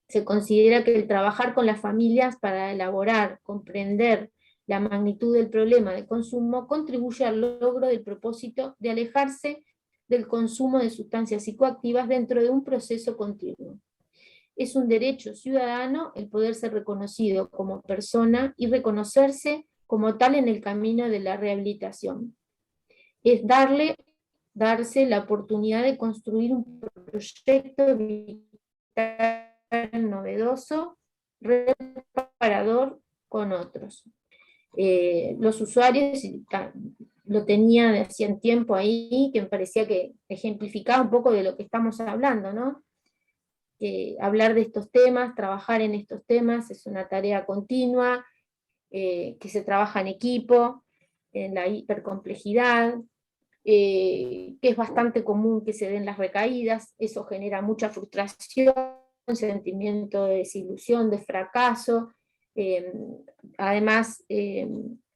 Se considera que el trabajar con las familias para elaborar, comprender la magnitud del problema de consumo contribuye al logro del propósito de alejarse del consumo de sustancias psicoactivas dentro de un proceso continuo. Es un derecho ciudadano el poder ser reconocido como persona y reconocerse como tal en el camino de la rehabilitación. Es darse la oportunidad de construir un proyecto vital novedoso, reparador con otros. Los usuarios, lo tenía de hacía un tiempo ahí, que me parecía que ejemplificaba un poco de lo que estamos hablando, ¿no? Hablar de estos temas, trabajar en estos temas, es una tarea continua, que se trabaja en equipo, en la hipercomplejidad, que es bastante común que se den las recaídas, eso genera mucha frustración, sentimiento de desilusión, de fracaso, además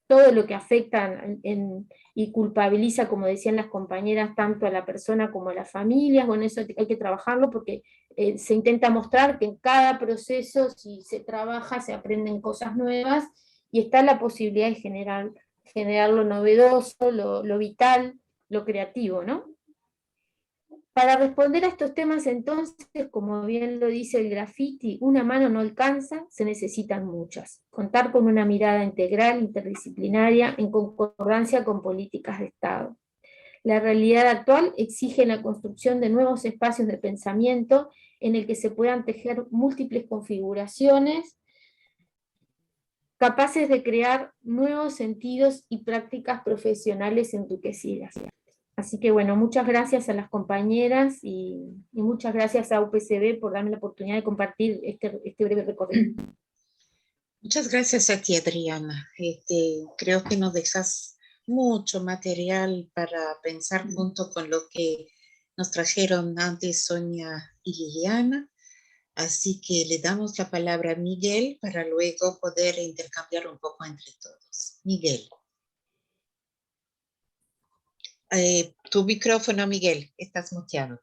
todo lo que afecta y culpabiliza, como decían las compañeras, tanto a la persona como a las familias. Bueno, eso hay que trabajarlo porque se intenta mostrar que en cada proceso, si se trabaja, se aprenden cosas nuevas, y está la posibilidad de generar lo novedoso, lo vital, lo creativo, ¿no? Para responder a estos temas, entonces, como bien lo dice el graffiti, una mano no alcanza, se necesitan muchas. Contar con una mirada integral, interdisciplinaria, en concordancia con políticas de Estado. La realidad actual exige la construcción de nuevos espacios de pensamiento en el que se puedan tejer múltiples configuraciones capaces de crear nuevos sentidos y prácticas profesionales enriquecidas. Así que bueno, muchas gracias a las compañeras y muchas gracias a UPCB por darme la oportunidad de compartir este breve recorrido. Muchas gracias a ti, Adriana. Creo que nos dejas mucho material para pensar junto con lo que nos trajeron antes Sonia y Liliana. Así que le damos la palabra a Miguel para luego poder intercambiar un poco entre todos. Miguel. Tu micrófono, Miguel, estás muteado.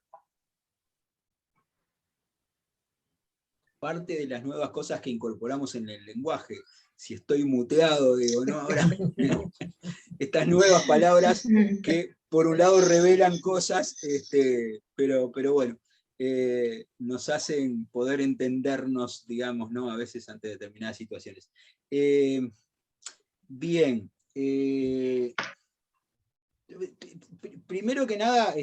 Parte de las nuevas cosas que incorporamos en el lenguaje. Si estoy muteado, digo, no, ahora estas nuevas palabras que por un lado revelan cosas, pero bueno, nos hacen poder entendernos, digamos, ¿no? A veces ante determinadas situaciones. Bien. Primero que nada,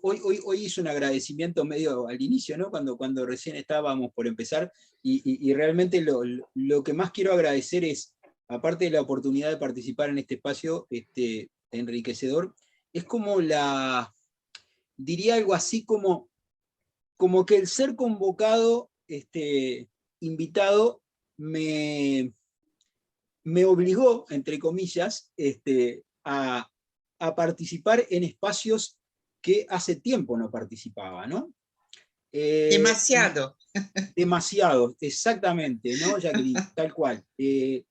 hoy hice un agradecimiento medio al inicio, ¿no? Cuando recién estábamos por empezar, y realmente lo que más quiero agradecer es, aparte de la oportunidad de participar en este espacio enriquecedor, es como diría algo así como que el ser convocado, invitado, me obligó, entre comillas, a participar en espacios que hace tiempo no participaba, ¿no? Demasiado. Demasiado, exactamente, ¿no, Jacqueline? Tal cual. ¿Y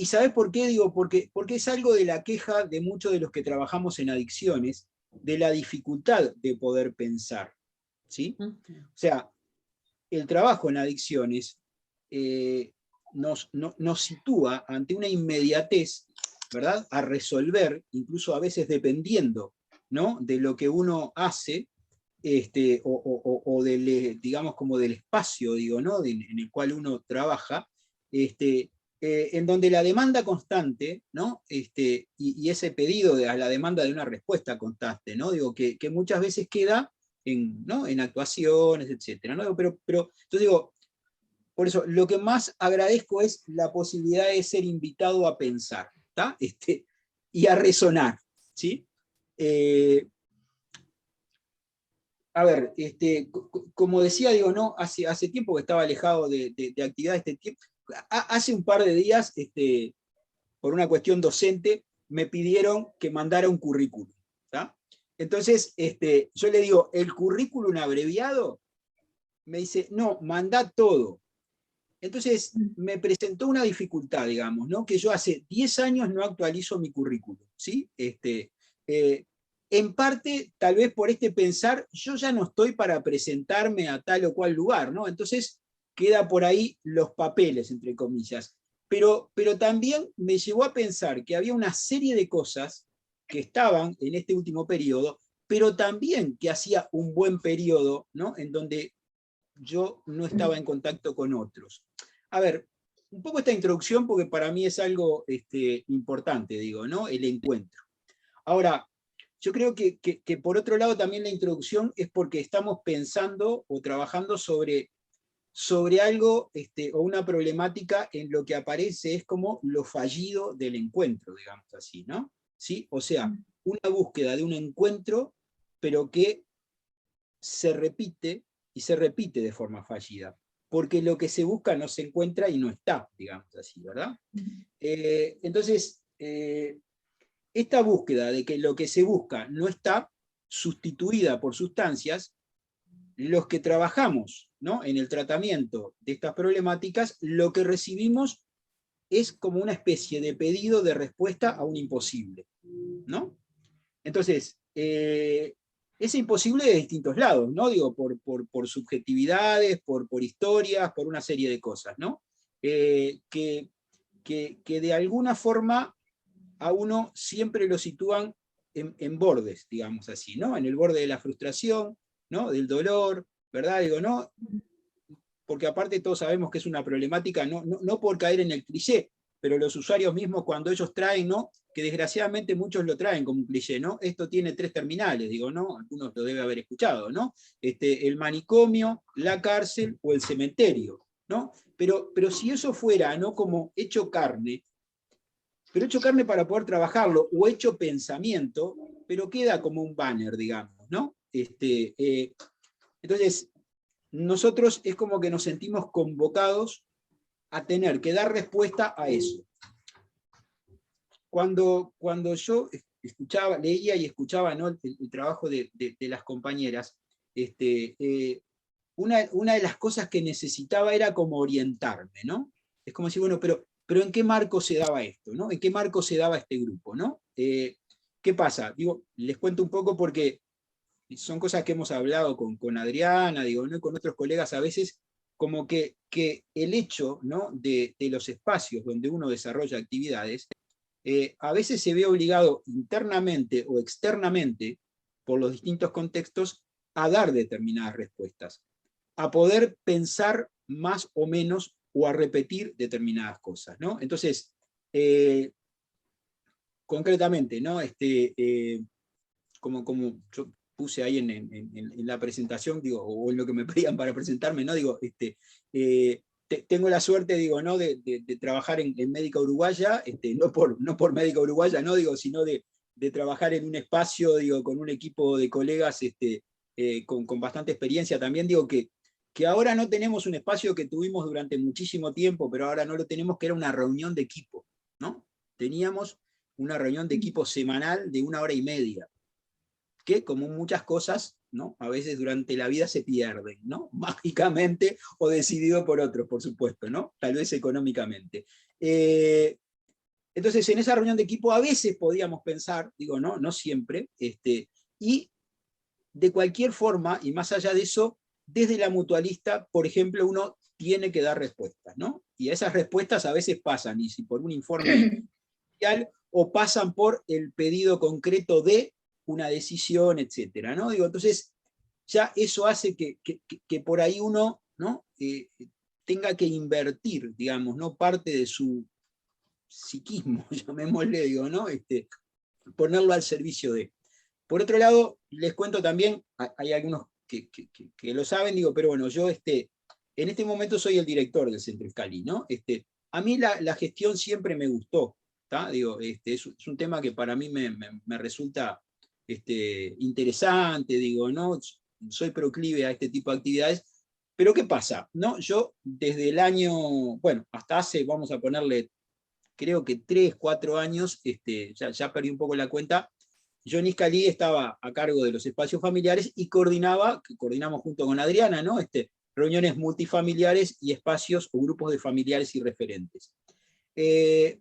sabes por qué? Digo, porque es algo de la queja de muchos de los que trabajamos en adicciones, de la dificultad de poder pensar, ¿sí? O sea, el trabajo en adicciones nos sitúa ante una inmediatez, ¿verdad?, a resolver, incluso a veces dependiendo, ¿no?, de lo que uno hace, o digamos, como del espacio, digo, ¿no?, en el cual uno trabaja, en donde la demanda constante, ¿no?, y ese pedido a la demanda de una respuesta constante, ¿no?, digo, que muchas veces queda en actuaciones, etcétera, ¿no? Pero entonces digo, por eso, lo que más agradezco es la posibilidad de ser invitado a pensar, ¿tá? Y a resonar, ¿sí? A ver, como decía, digo, ¿no? Hace tiempo que estaba alejado de actividad este tiempo. Hace un par de días, por una cuestión docente, me pidieron que mandara un currículum, ¿tá? Entonces, yo le digo, ¿el currículum abreviado? Me dice, no, mandá todo. Entonces me presentó una dificultad, digamos, ¿no? Que yo hace 10 años no actualizo mi currículum, ¿sí? En parte, tal vez por pensar, yo ya no estoy para presentarme a tal o cual lugar, ¿no? Entonces queda por ahí los papeles, entre comillas. pero también me llevó a pensar que había una serie de cosas que estaban en este último periodo, pero también que hacía un buen periodo, ¿no? En donde yo no estaba en contacto con otros. A ver, un poco esta introducción, porque para mí es algo importante, digo, ¿no? El encuentro. Ahora, yo creo que por otro lado también la introducción es porque estamos pensando o trabajando sobre algo o una problemática en lo que aparece es como lo fallido del encuentro, digamos así, ¿no? ¿Sí? O sea, una búsqueda de un encuentro, pero que se repite y se repite de forma fallida, porque lo que se busca no se encuentra y no está, digamos así, ¿verdad? Entonces, esta búsqueda de que lo que se busca no está, sustituida por sustancias, los que trabajamos, ¿no?, en el tratamiento de estas problemáticas, lo que recibimos es como una especie de pedido de respuesta a un imposible, ¿no? Entonces, es imposible de distintos lados, ¿no? Digo, por subjetividades, por historias, por una serie de cosas, ¿no? Que de alguna forma a uno siempre lo sitúan en bordes, digamos así, ¿no? En el borde de la frustración, ¿no? Del dolor, ¿verdad? Digo, ¿no? Porque aparte todos sabemos que es una problemática, no por caer en el cliché, pero los usuarios mismos cuando ellos traen, ¿no?, que desgraciadamente muchos lo traen como un cliché, ¿no? Esto tiene 3 terminales, digo, ¿no? Algunos lo deben haber escuchado, ¿no? El manicomio, la cárcel o el cementerio, ¿no? Pero si eso fuera, ¿no?, como hecho carne, pero hecho carne para poder trabajarlo, o hecho pensamiento, pero queda como un banner, digamos, ¿no? Entonces, nosotros es como que nos sentimos convocados a tener que dar respuesta a eso. Cuando yo leía y escuchaba, ¿no?, el trabajo de las compañeras, una de las cosas que necesitaba era como orientarme, ¿no? Es como decir, bueno, pero ¿en qué marco se daba esto, ¿no? ¿En qué marco se daba este grupo, ¿no? ¿Qué pasa? Digo, les cuento un poco porque son cosas que hemos hablado con Adriana, digo, ¿no?, y con otros colegas a veces, como que el hecho, ¿no?, de los espacios donde uno desarrolla actividades, a veces se ve obligado internamente o externamente, por los distintos contextos, a dar determinadas respuestas, a poder pensar más o menos o a repetir determinadas cosas, ¿no? Entonces, concretamente, ¿no?, como yo puse ahí en la presentación, digo, o en lo que me pedían para presentarme, ¿no? Digo, tengo la suerte, digo, ¿no?, de trabajar en Médica Uruguaya, no por Médica Uruguaya, ¿no?, digo, sino de trabajar en un espacio, digo, con un equipo de colegas con bastante experiencia también, digo, que ahora no tenemos un espacio que tuvimos durante muchísimo tiempo, pero ahora no lo tenemos, que era una reunión de equipo, ¿no? Teníamos una reunión de equipo semanal de 1 hora y media, que como muchas cosas, ¿no?, a veces durante la vida se pierden, ¿no?, mágicamente, o decidido por otros, por supuesto, ¿no?, tal vez económicamente. Entonces, en esa reunión de equipo a veces podíamos pensar, digo, no siempre, y de cualquier forma, y más allá de eso, desde la mutualista, por ejemplo, uno tiene que dar respuestas, ¿no? Y esas respuestas a veces pasan, y si por un informe inicial, o pasan por el pedido concreto de una decisión, etcétera, ¿no? Digo, entonces, ya eso hace que por ahí uno, ¿no?, tenga que invertir, digamos, ¿no?, parte de su psiquismo, llamémosle, digo, ¿no?, ponerlo al servicio de. Por otro lado, les cuento también, hay algunos que lo saben, digo, pero bueno, yo en este momento soy el director del Centro Scali, ¿no? A mí la gestión siempre me gustó, ¿tá? Digo, es un tema que para mí me resulta interesante, digo, ¿no? Soy proclive a este tipo de actividades, pero ¿qué pasa? ¿No? Yo desde el año, bueno, hasta hace, vamos a ponerle, creo que 3, 4 años, ya perdí un poco la cuenta, yo en Scali estaba a cargo de los espacios familiares y coordinamos junto con Adriana, ¿no?, reuniones multifamiliares y espacios o grupos de familiares y referentes. El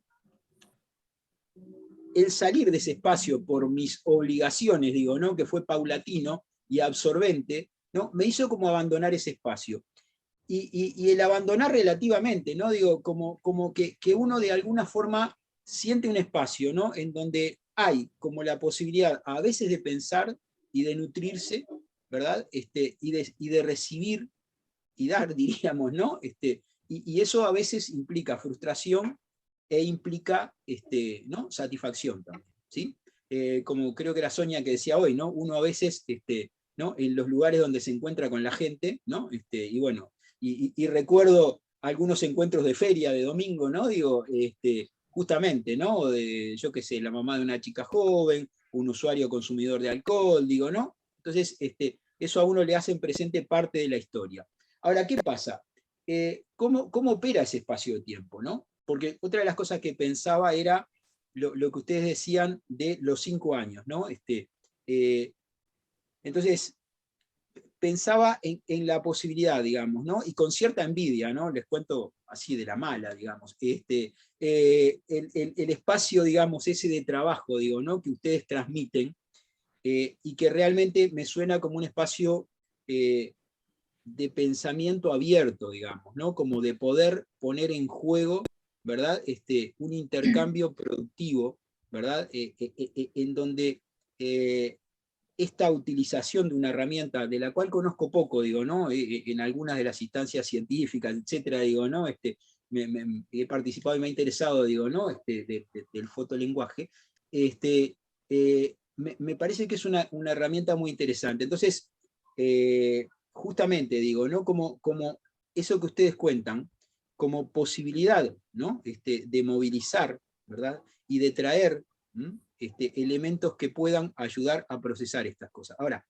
salir de ese espacio por mis obligaciones, digo, ¿no?, que fue paulatino y absorbente, ¿no?, me hizo como abandonar ese espacio. y el abandonar relativamente, ¿no? Digo, como que uno de alguna forma siente un espacio, ¿no? En donde hay como la posibilidad a veces de pensar y de nutrirse, ¿verdad? Y de recibir y dar, diríamos, ¿no? Y eso a veces implica frustración e implica ¿no? Satisfacción también, ¿sí? Como creo que era Sonia que decía hoy, ¿no? Uno a veces, ¿no? En los lugares donde se encuentra con la gente, ¿no? Y bueno, y recuerdo algunos encuentros de feria de domingo, ¿no? Digo, justamente, ¿no? De, yo qué sé, la mamá de una chica joven, un usuario consumidor de alcohol, digo, ¿no? Entonces, eso a uno le hace presente parte de la historia. Ahora, ¿qué pasa? ¿Cómo opera ese espacio de tiempo, ¿no? Porque otra de las cosas que pensaba era lo que ustedes decían de los 5 años, ¿no? Entonces, pensaba en la posibilidad, digamos, ¿no? Y con cierta envidia, ¿no? Les cuento así de la mala, digamos. El espacio, digamos, ese de trabajo, digo, ¿no? Que ustedes transmiten, y que realmente me suena como un espacio de pensamiento abierto, digamos, ¿no? Como de poder poner en juego, ¿verdad? Un intercambio productivo, ¿verdad? En donde esta utilización de una herramienta de la cual conozco poco, digo, ¿no? En algunas de las instancias científicas, etcétera, digo, ¿no? He participado y me ha interesado, digo, ¿no? Del fotolenguaje, me parece que es una herramienta muy interesante. Entonces, justamente, digo, ¿no? Como eso que ustedes cuentan, como posibilidad, ¿no? De movilizar, ¿verdad? Y de traer elementos que puedan ayudar a procesar estas cosas. Ahora,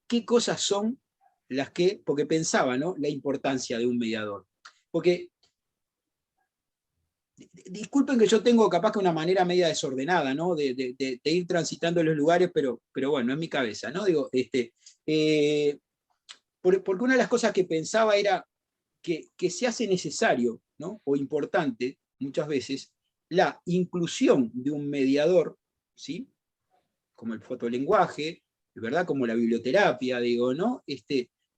¿qué cosas son las que, porque pensaba, ¿no? La importancia de un mediador. Porque, disculpen que yo tengo capaz que una manera media desordenada, ¿no? De ir transitando los lugares, pero bueno, en mi cabeza, ¿no? Digo, porque una de las cosas que pensaba era que se hace necesario, ¿no? O importante, muchas veces, la inclusión de un mediador, ¿sí? Como el fotolenguaje, ¿verdad? Como la biblioterapia, digo, ¿no?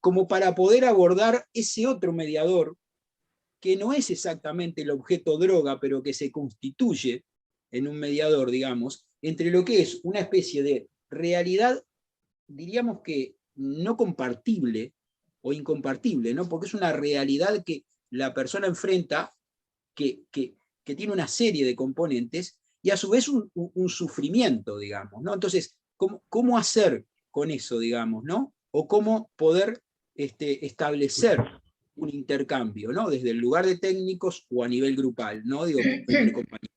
Como para poder abordar ese otro mediador que no es exactamente el objeto droga, pero que se constituye en un mediador, digamos, entre lo que es una especie de realidad, diríamos que no compartible o incompartible, ¿no? Porque es una realidad que la persona enfrenta, que tiene una serie de componentes, y a su vez un sufrimiento, digamos, ¿no? Entonces, ¿cómo hacer con eso, digamos, ¿no? O cómo poder establecer un intercambio, ¿no? Desde el lugar de técnicos o a nivel grupal, ¿no? Digo, entre compañeros.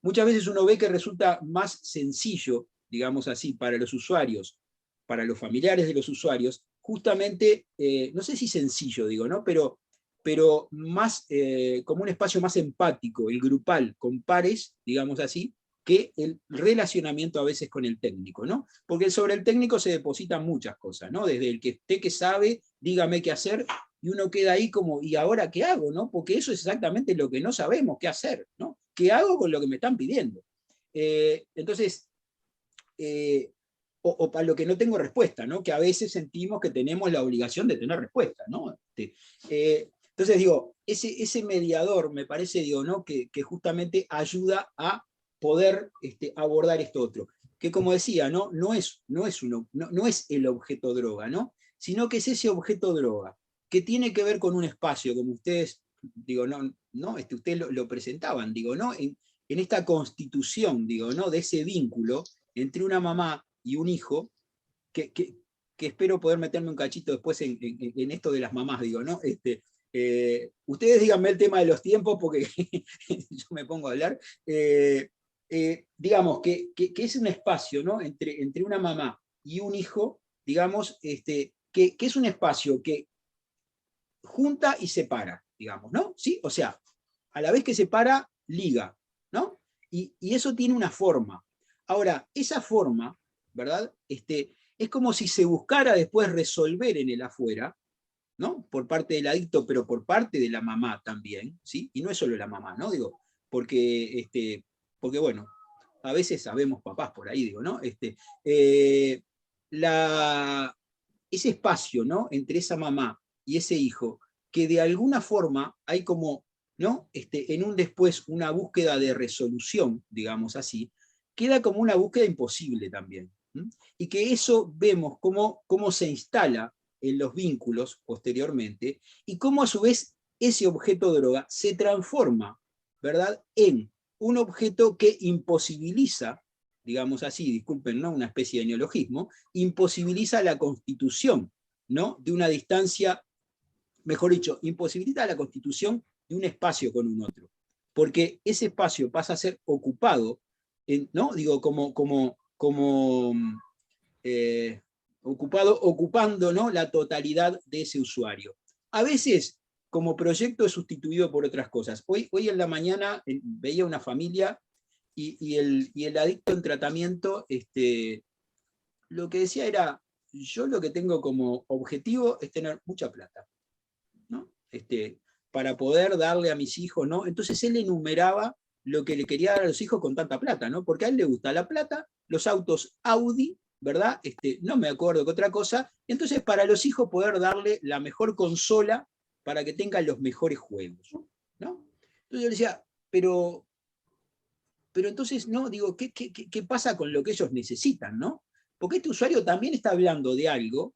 Muchas veces uno ve que resulta más sencillo, digamos así, para los usuarios, para los familiares de los usuarios, justamente, no sé si sencillo, digo, ¿no? Pero más, como un espacio más empático, el grupal, con pares, digamos así, que el relacionamiento a veces con el técnico, ¿no? Porque sobre el técnico se depositan muchas cosas, ¿no? Desde el que esté que sabe, dígame qué hacer, y uno queda ahí como, ¿y ahora qué hago, no? Porque eso es exactamente lo que no sabemos qué hacer, ¿no? ¿Qué hago con lo que me están pidiendo? Entonces, o para lo que no tengo respuesta, ¿no? Que a veces sentimos que tenemos la obligación de tener respuesta, ¿no? Entonces digo, ese mediador me parece, digo, ¿no? Que justamente ayuda a poder abordar esto otro. Que como decía, ¿no? No es el objeto droga, ¿no? Sino que es ese objeto droga, que tiene que ver con un espacio, como ustedes, digo, ustedes lo presentaban, digo, ¿no? En esta constitución, digo, ¿no? De ese vínculo entre una mamá y un hijo, que espero poder meterme un cachito después en esto de las mamás, digo, ¿no? Ustedes díganme el tema de los tiempos, porque yo me pongo a hablar. Digamos, que es un espacio, ¿no? Entre una mamá y un hijo, digamos, que es un espacio que junta y separa, digamos, ¿no? ¿Sí? O sea, a la vez que separa, liga, ¿no? Y eso tiene una forma. Ahora, esa forma, ¿verdad? Es como si se buscara después resolver en el afuera, ¿no? Por parte del adicto, pero por parte de la mamá también, ¿sí? Y no es solo la mamá, ¿no? Digo, porque bueno, a veces sabemos papás por ahí, digo, ¿no? Ese espacio, ¿no? Entre esa mamá y ese hijo, que de alguna forma hay como, ¿no? En un después una búsqueda de resolución, digamos así, queda como una búsqueda imposible también. Y que eso vemos cómo se instala en los vínculos posteriormente, y cómo a su vez ese objeto de droga se transforma, ¿verdad?, en un objeto que imposibiliza, digamos así, disculpen, ¿no?, una especie de neologismo, imposibiliza la constitución, ¿no?, de una distancia, mejor dicho, imposibilita la constitución de un espacio con un otro, porque ese espacio pasa a ser ocupado, ¿no?, digo, ocupando, ¿no?, la totalidad de ese usuario. A veces, como proyecto, es sustituido por otras cosas. Hoy en la mañana veía una familia y el adicto en tratamiento, lo que decía era, yo lo que tengo como objetivo es tener mucha plata, ¿no? Para poder darle a mis hijos, ¿no? Entonces él enumeraba lo que le quería dar a los hijos con tanta plata, ¿no? Porque a él le gusta la plata, los autos Audi, ¿verdad? No me acuerdo qué otra cosa. Entonces, para los hijos poder darle la mejor consola para que tengan los mejores juegos, ¿no? Entonces yo le decía, pero entonces, ¿no? Digo, ¿qué pasa con lo que ellos necesitan, ¿no? Porque este usuario también está hablando de algo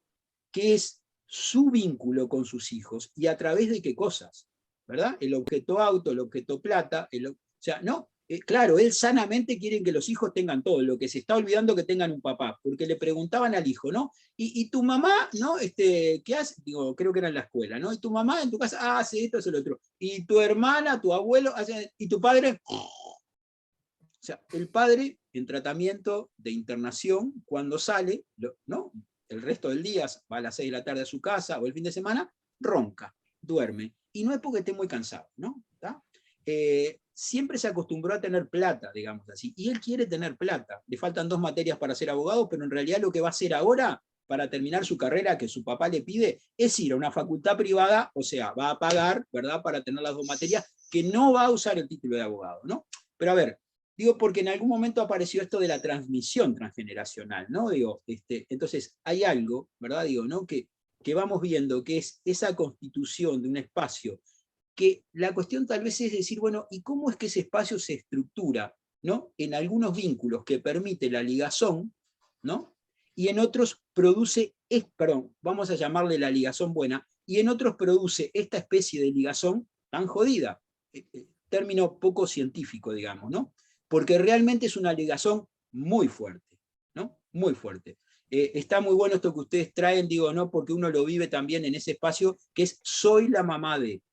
que es su vínculo con sus hijos, y a través de qué cosas, ¿verdad? El objeto auto, el objeto plata, o sea, ¿no? Claro, él sanamente quiere que los hijos tengan todo, lo que se está olvidando que tengan un papá, porque le preguntaban al hijo, ¿no? ¿Y tu mamá, ¿no? ¿Qué hace? Digo, creo que era en la escuela, ¿no? ¿Y tu mamá en tu casa hace esto, hace lo otro? ¿Y tu hermana, tu abuelo, hace? ¿Y tu padre? O sea, el padre en tratamiento de internación, cuando sale, ¿no?, el resto del día, va a las 6 de la tarde a su casa, o el fin de semana, ronca, duerme. Y no es porque esté muy cansado, ¿no? Siempre se acostumbró a tener plata, digamos así, y él quiere tener plata. Le faltan 2 materias para ser abogado, pero en realidad lo que va a hacer ahora, para terminar su carrera que su papá le pide, es ir a una facultad privada, o sea, va a pagar, ¿verdad?, para tener las 2 materias, que no va a usar el título de abogado, ¿no? Pero a ver, digo, porque en algún momento apareció esto de la transmisión transgeneracional, ¿no? Digo, entonces hay algo, ¿verdad? Digo, ¿no?, que vamos viendo, que es esa constitución de un espacio, que la cuestión tal vez es decir, bueno, ¿y cómo es que ese espacio se estructura, ¿no?, en algunos vínculos que permite la ligazón, ¿no?, y en otros produce, perdón, vamos a llamarle la ligazón buena, y en otros produce esta especie de ligazón tan jodida, término poco científico, digamos, ¿no?, porque realmente es una ligazón muy fuerte, ¿no? Muy fuerte. Está muy bueno esto que ustedes traen, digo, ¿no?, porque uno lo vive también en ese espacio, que es soy la mamá de,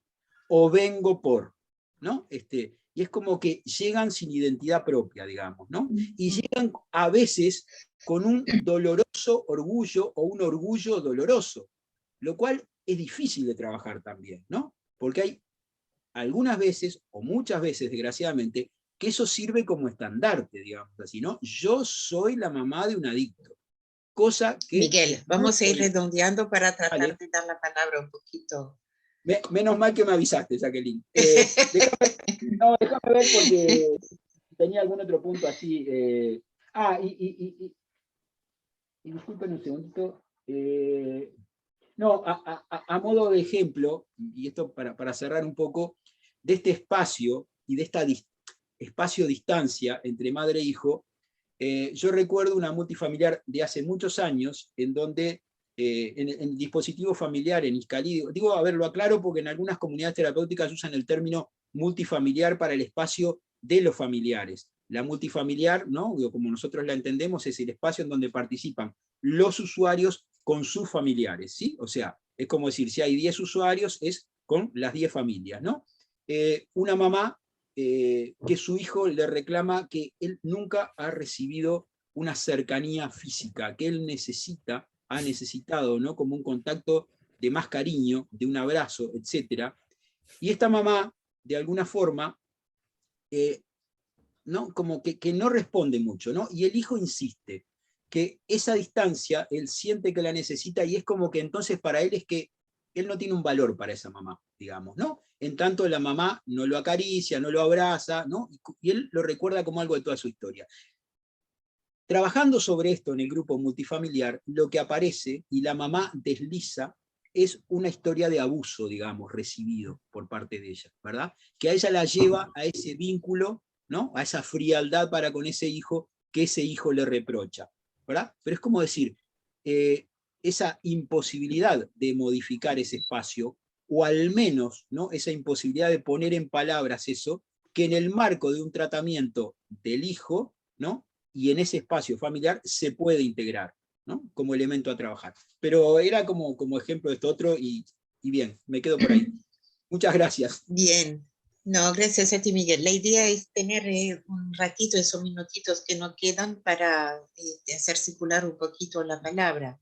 o vengo por, ¿no? Y es como que llegan sin identidad propia, digamos, ¿no? Y llegan a veces con un doloroso orgullo, o un orgullo doloroso, lo cual es difícil de trabajar también, ¿no? Porque hay algunas veces, o muchas veces, desgraciadamente, que eso sirve como estandarte, digamos así, ¿no? Yo soy la mamá de un adicto. Cosa que... Miguel, vamos a ir redondeando para tratar Vale. de dar la palabra un poquito. Menos mal que me avisaste, Jacqueline. déjame ver porque tenía algún otro punto así. Y disculpen un segundito. No, a modo de ejemplo, y esto para cerrar un poco, de este espacio y de esta espacio-distancia entre madre e hijo, yo recuerdo una multifamiliar de hace muchos años, en donde en el dispositivo familiar en Izcalí, digo, a ver, lo aclaro porque en algunas comunidades terapéuticas usan el término multifamiliar para el espacio de los familiares. La multifamiliar, ¿no?, como nosotros la entendemos, es el espacio en donde participan los usuarios con sus familiares, ¿sí? O sea, es como decir, si hay 10 usuarios, es con las 10 familias, ¿no? Una mamá que su hijo le reclama que él nunca ha recibido una cercanía física, que él ha necesitado, ¿no?, como un contacto de más cariño, de un abrazo, etc. Y esta mamá, de alguna forma, ¿no?, como que no responde mucho, ¿no? Y el hijo insiste, que esa distancia, él siente que la necesita, y es como que entonces para él es que él no tiene un valor para esa mamá, digamos, ¿no? En tanto la mamá no lo acaricia, no lo abraza, ¿no? Y él lo recuerda como algo de toda su historia. Trabajando sobre esto en el grupo multifamiliar, lo que aparece, y la mamá desliza es una historia de abuso, digamos, recibido por parte de ella, ¿verdad? Que a ella la lleva a ese vínculo, ¿no? A esa frialdad para con ese hijo que ese hijo le reprocha, ¿verdad? Pero es como decir, esa imposibilidad de modificar ese espacio, o al menos, ¿no? Esa imposibilidad de poner en palabras eso, que en el marco de un tratamiento del hijo, ¿no? Y en ese espacio familiar se puede integrar, ¿no? Como elemento a trabajar. Pero era como ejemplo de esto otro, y bien, me quedo por ahí. Muchas gracias. Bien. No, gracias a ti, Miguel. La idea es tener un ratito, esos minutitos que nos quedan para hacer circular un poquito la palabra.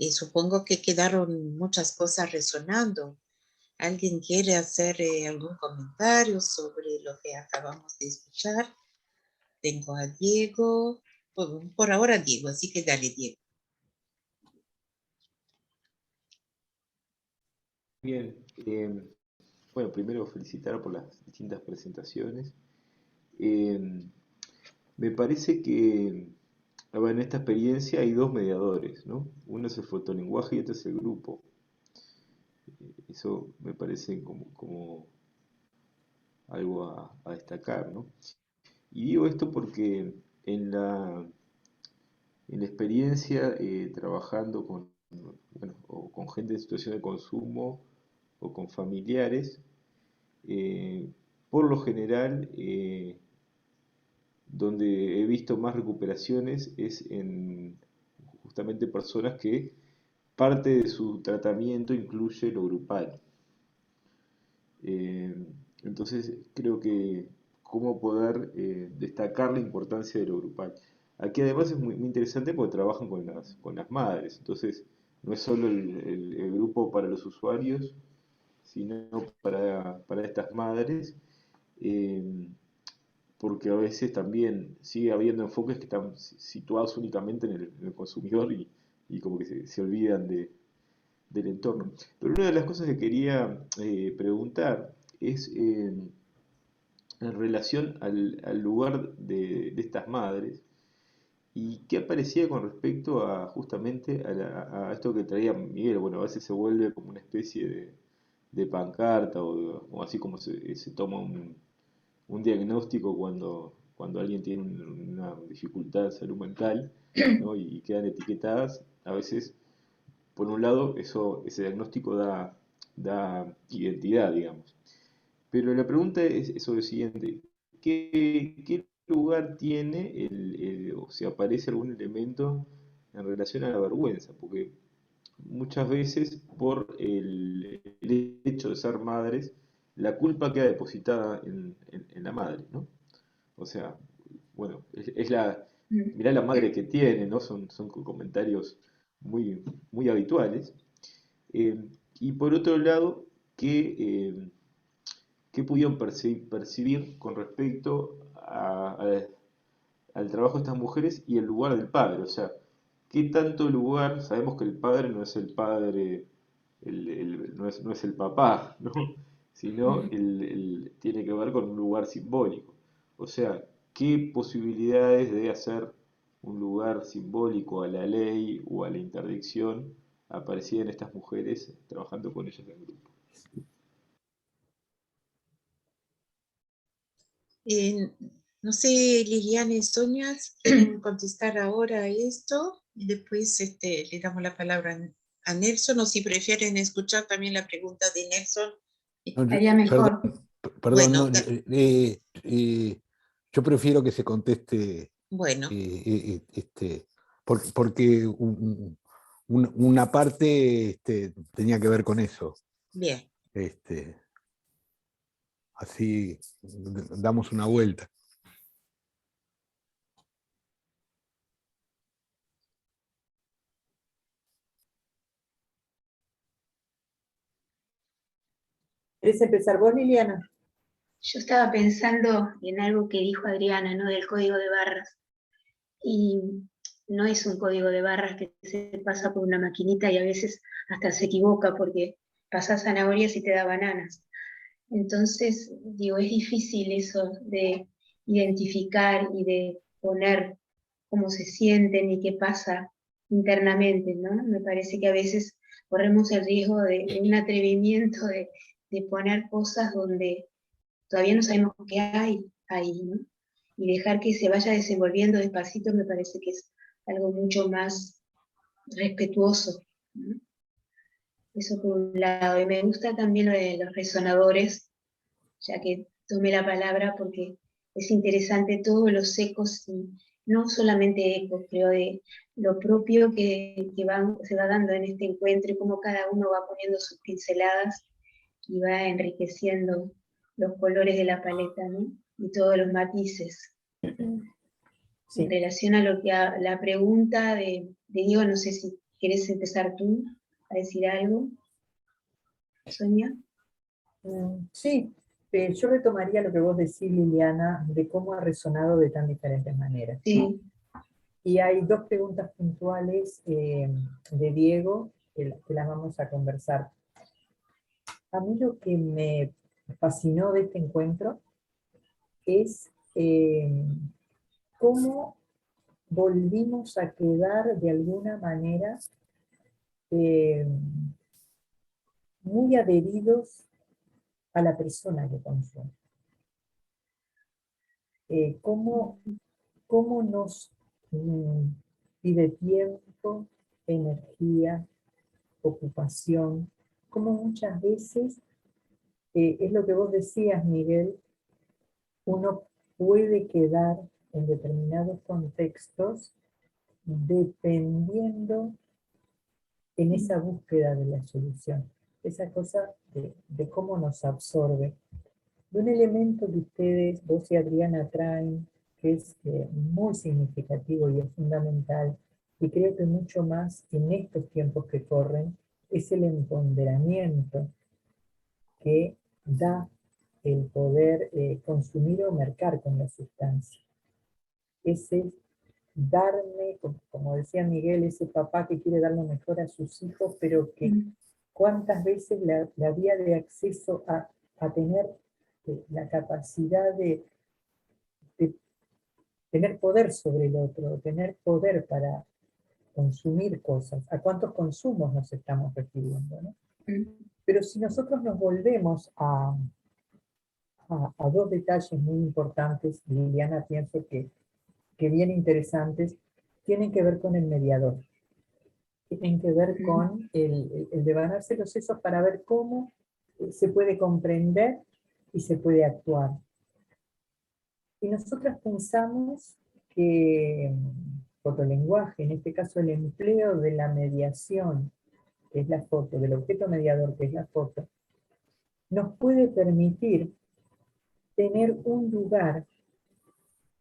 Supongo que quedaron muchas cosas resonando. ¿Alguien quiere hacer algún comentario sobre lo que acabamos de escuchar? Tengo a Diego, por ahora Diego, así que dale, Diego. Bien, bueno, primero felicitar por las distintas presentaciones. Me parece que en esta experiencia hay dos mediadores, ¿no? Uno es el fotolenguaje y otro es el grupo. Eso me parece como algo a destacar, ¿no? Y digo esto porque en la experiencia trabajando o con gente en situación de consumo o con familiares, por lo general, donde he visto más recuperaciones es en justamente personas que parte de su tratamiento incluye lo grupal. Eh, entonces creo que cómo poder destacar la importancia de lo grupal. Aquí además es muy interesante porque trabajan con las madres, entonces no es solo el grupo para los usuarios, sino para estas madres, eh, porque a veces también sigue habiendo enfoques que están situados únicamente en el consumidor y como que se olvidan del entorno. Pero una de las cosas que quería preguntar es en relación al lugar de estas madres y qué aparecía con respecto a justamente a esto que traía Miguel. Bueno, a veces se vuelve como una especie de pancarta o así como se toma un diagnóstico cuando alguien tiene una dificultad de salud mental, ¿no? Y quedan etiquetadas. A veces, por un lado, ese diagnóstico da identidad, digamos. Pero la pregunta es sobre lo siguiente: ¿qué lugar tiene o si aparece algún elemento en relación a la vergüenza? Porque muchas veces por el hecho de ser madres, la culpa queda depositada en la madre, ¿no? O sea, bueno, mirá la madre que tiene, ¿no? Son comentarios muy habituales. Eh, y por otro lado, ¿qué pudieron percibir con respecto al trabajo de estas mujeres y el lugar del padre? O sea, ¿qué tanto lugar? Sabemos que el padre no es el padre, no es el papá, ¿no? Sino tiene que ver con un lugar simbólico. O sea, ¿qué posibilidades de hacer un lugar simbólico a la ley o a la interdicción aparecían estas mujeres trabajando con ellas en grupo? No sé, Liliana y Sonia, si quieren contestar ahora esto, y después le damos la palabra a Nelson, o si prefieren escuchar también la pregunta de Nelson. Estaría mejor. Perdón, Bueno, yo prefiero que se conteste, bueno, porque una parte tenía que ver con eso. bien. Así damos una vuelta. ¿Querés empezar vos, Liliana? Yo estaba pensando en algo que dijo Adriana, ¿no? Del código de barras. Y no es un código de barras que se pasa por una maquinita y a veces hasta se equivoca porque pasa zanahorias y te da bananas. Entonces, digo, es difícil eso de identificar y de poner cómo se sienten y qué pasa internamente, ¿no? Me parece que a veces corremos el riesgo de un atrevimiento de poner cosas donde todavía no sabemos qué hay ahí, ¿no? Y dejar que se vaya desenvolviendo despacito me parece que es algo mucho más respetuoso, ¿no? Eso por un lado. Y me gusta también lo de los resonadores, ya que tomé la palabra, porque es interesante todos los ecos, y no solamente ecos, creo de lo propio que se va dando en este encuentro y cómo cada uno va poniendo sus pinceladas y va enriqueciendo los colores de la paleta, ¿no? Y todos los matices. Sí. En relación a lo que la pregunta de Diego, no sé si querés empezar tú a decir algo, Sonia. Sí, yo retomaría lo que vos decís, Liliana, de cómo ha resonado de tan diferentes maneras. Sí. Y hay dos preguntas puntuales de Diego que las vamos a conversar. A mí lo que me fascinó de este encuentro es cómo volvimos a quedar de alguna manera muy adheridos a la persona que consume. Cómo nos pide tiempo, energía, ocupación, cómo muchas veces, es lo que vos decías, Miguel, uno puede quedar en determinados contextos dependiendo en esa búsqueda de la solución, esa cosa de cómo nos absorbe. De un elemento que ustedes, vos y Adriana, traen, que es muy significativo y es fundamental, y creo que mucho más en estos tiempos que corren, es el empoderamiento que da el poder consumir o mercar con la sustancia. Ese darme, como decía Miguel, ese papá que quiere dar lo mejor a sus hijos, pero que cuántas veces la vía de acceso a tener la capacidad de tener poder sobre el otro, tener poder para consumir cosas, a cuántos consumos nos estamos refiriendo, ¿no? Pero si nosotros nos volvemos a dos detalles muy importantes, Liliana, pienso que bien interesantes, tienen que ver con el mediador. Tienen que ver con el devanarse los sesos para ver cómo se puede comprender y se puede actuar. Y nosotras pensamos que fotolenguaje, en este caso el empleo de la mediación, que es la foto, del objeto mediador, que es la foto, nos puede permitir tener un lugar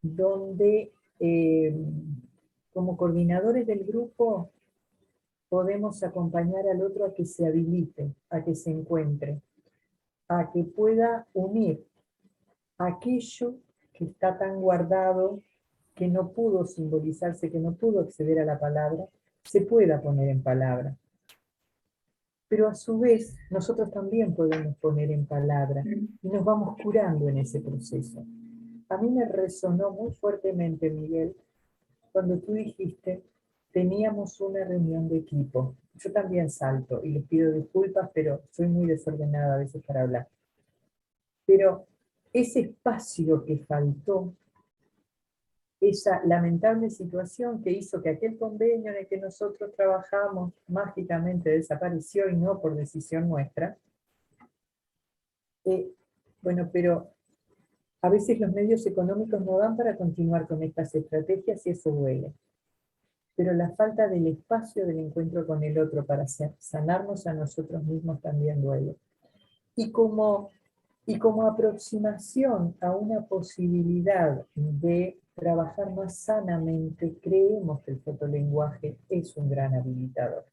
donde como coordinadores del grupo podemos acompañar al otro a que se habilite, a que se encuentre, a que pueda unir aquello que está tan guardado, que no pudo simbolizarse, que no pudo acceder a la palabra, se pueda poner en palabra. Pero a su vez, nosotros también podemos poner en palabra y nos vamos curando en ese proceso. A mí me resonó muy fuertemente, Miguel, cuando tú dijiste, teníamos una reunión de equipo. Yo también salto y les pido disculpas, pero soy muy desordenada a veces para hablar. Pero ese espacio que faltó, esa lamentable situación que hizo que aquel convenio en el que nosotros trabajamos mágicamente desapareció y no por decisión nuestra, bueno, pero a veces los medios económicos no dan para continuar con estas estrategias y eso duele. Pero la falta del espacio del encuentro con el otro para sanarnos a nosotros mismos también duele. Y como aproximación a una posibilidad de trabajar más sanamente, creemos que el fotolenguaje es un gran habilitador.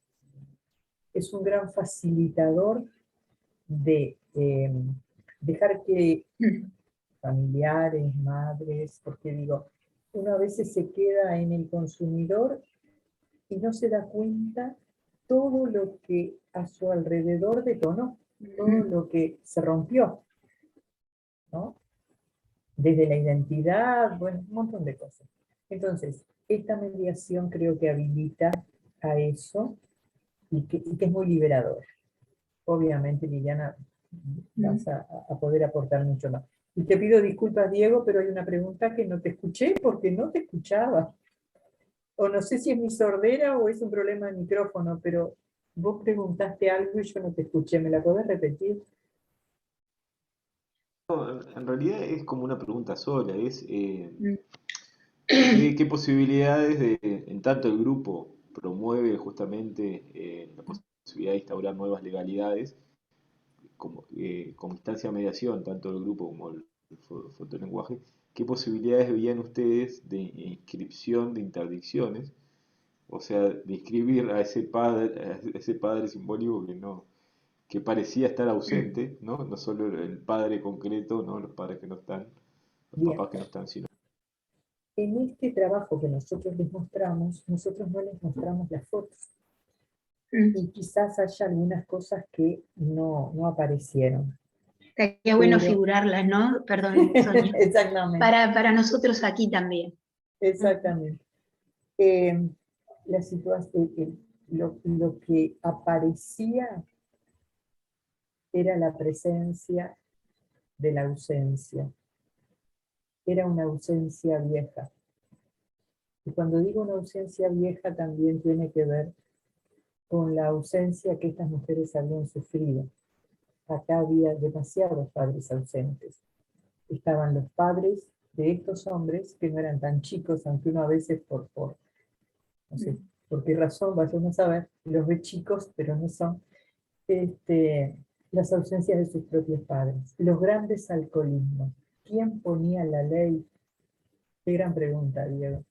Es un gran facilitador de dejar que familiares, madres, porque digo, uno a veces se queda en el consumidor y no se da cuenta todo lo que a su alrededor detonó, todo lo que se rompió, ¿no? Desde la identidad, bueno, un montón de cosas. Entonces, esta mediación creo que habilita a eso, y que es muy liberador. Obviamente, Liliana, vas a poder aportar mucho más. Y te pido disculpas, Diego, pero hay una pregunta que no te escuché porque no te escuchaba. O no sé si es mi sordera o es un problema de micrófono, pero vos preguntaste algo y yo no te escuché. ¿Me la podés repetir? No, en realidad es como una pregunta sola, es Mm. qué posibilidades en tanto el grupo promueve justamente la posibilidad de instaurar nuevas legalidades como instancia de mediación, tanto el grupo como el fotolenguaje, qué posibilidades veían ustedes de inscripción de interdicciones, o sea, de inscribir a ese padre simbólico que parecía estar ausente, ¿no? No solo el padre concreto, ¿no? Los padres que no están, los Bien. papás que no están, sino... En este trabajo que nosotros les mostramos, nosotros no les mostramos las fotos. Y quizás haya algunas cosas que no aparecieron. Estaría bueno Pero- figurarlas, ¿no? Perdón, Sonia. Exactamente. Para nosotros aquí también. Exactamente. La situación, lo que aparecía era la presencia de la ausencia. Era una ausencia vieja. Y cuando digo una ausencia vieja también tiene que ver con la ausencia que estas mujeres habían sufrido. Acá había demasiados padres ausentes. Estaban los padres de estos hombres que no eran tan chicos, aunque uno a veces no sé por qué razón, vayamos a ver, los ve chicos, pero no son, las ausencias de sus propios padres. Los grandes alcoholismos. ¿Quién ponía la ley? Qué gran pregunta, Diego.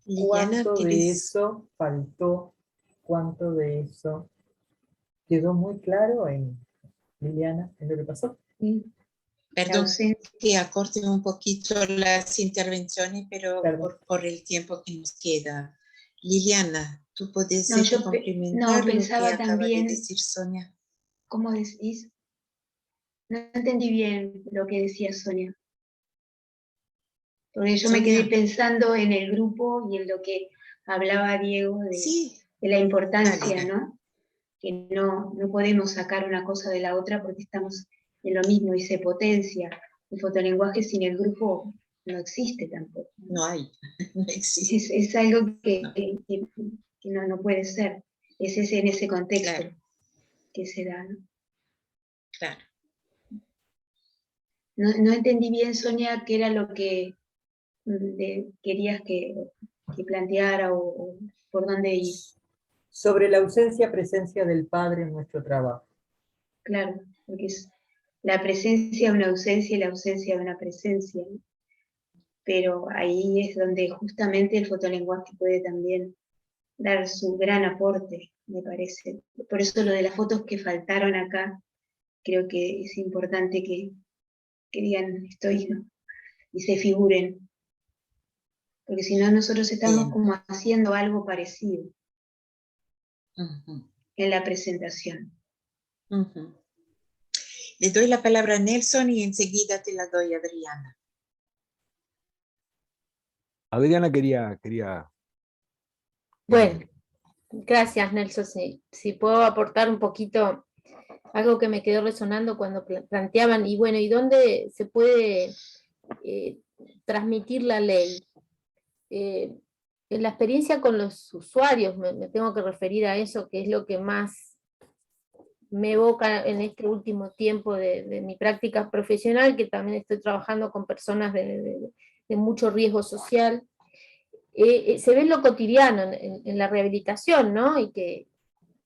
Liliana, ¿Cuánto de ¿quieres? eso faltó? ¿Cuánto de eso quedó muy claro Liliana, en lo que pasó? Sí, la Perdón ausencia. que acorte un poquito las intervenciones, pero Perdón. por el tiempo que nos queda. Liliana, tú puedes No, yo complementar lo que pensaba acaba de también, decir Sonia. ¿cómo decís? No entendí bien lo que decía Sonia. Porque yo me quedé Sonia, pensando en el grupo y en lo que hablaba Diego sí, de la importancia, dale. ¿no? Que no podemos sacar una cosa de la otra porque estamos en lo mismo y se potencia. El fotolenguaje sin el grupo no existe tampoco. No hay, no existe. Es algo No, que no puede ser. Es en ese contexto claro, que se da, ¿no? claro. No entendí bien, Sonia, qué era lo que querías que planteara o por dónde ir. Sobre la ausencia-presencia del padre en nuestro trabajo. Claro, porque es la presencia de una ausencia y la ausencia de una presencia, ¿no? Pero ahí es donde justamente el fotolenguaje puede también dar su gran aporte, me parece. Por eso lo de las fotos que faltaron acá, creo que es importante que digan estoy, ¿no? Y se figuren, porque si no nosotros estamos Bien. como haciendo algo parecido Ujú, en la presentación. ujú. Le doy la palabra a Nelson y enseguida te la doy a Adriana. Adriana quería. Bueno, gracias, Nelson. Si puedo aportar un poquito algo que me quedó resonando cuando planteaban, y bueno, ¿y dónde se puede transmitir la ley? En la experiencia con los usuarios, me tengo que referir a eso, que es lo que más me evoca en este último tiempo de mi práctica profesional, que también estoy trabajando con personas de mucho riesgo social. Se ve en lo cotidiano, en la rehabilitación, ¿no? Y que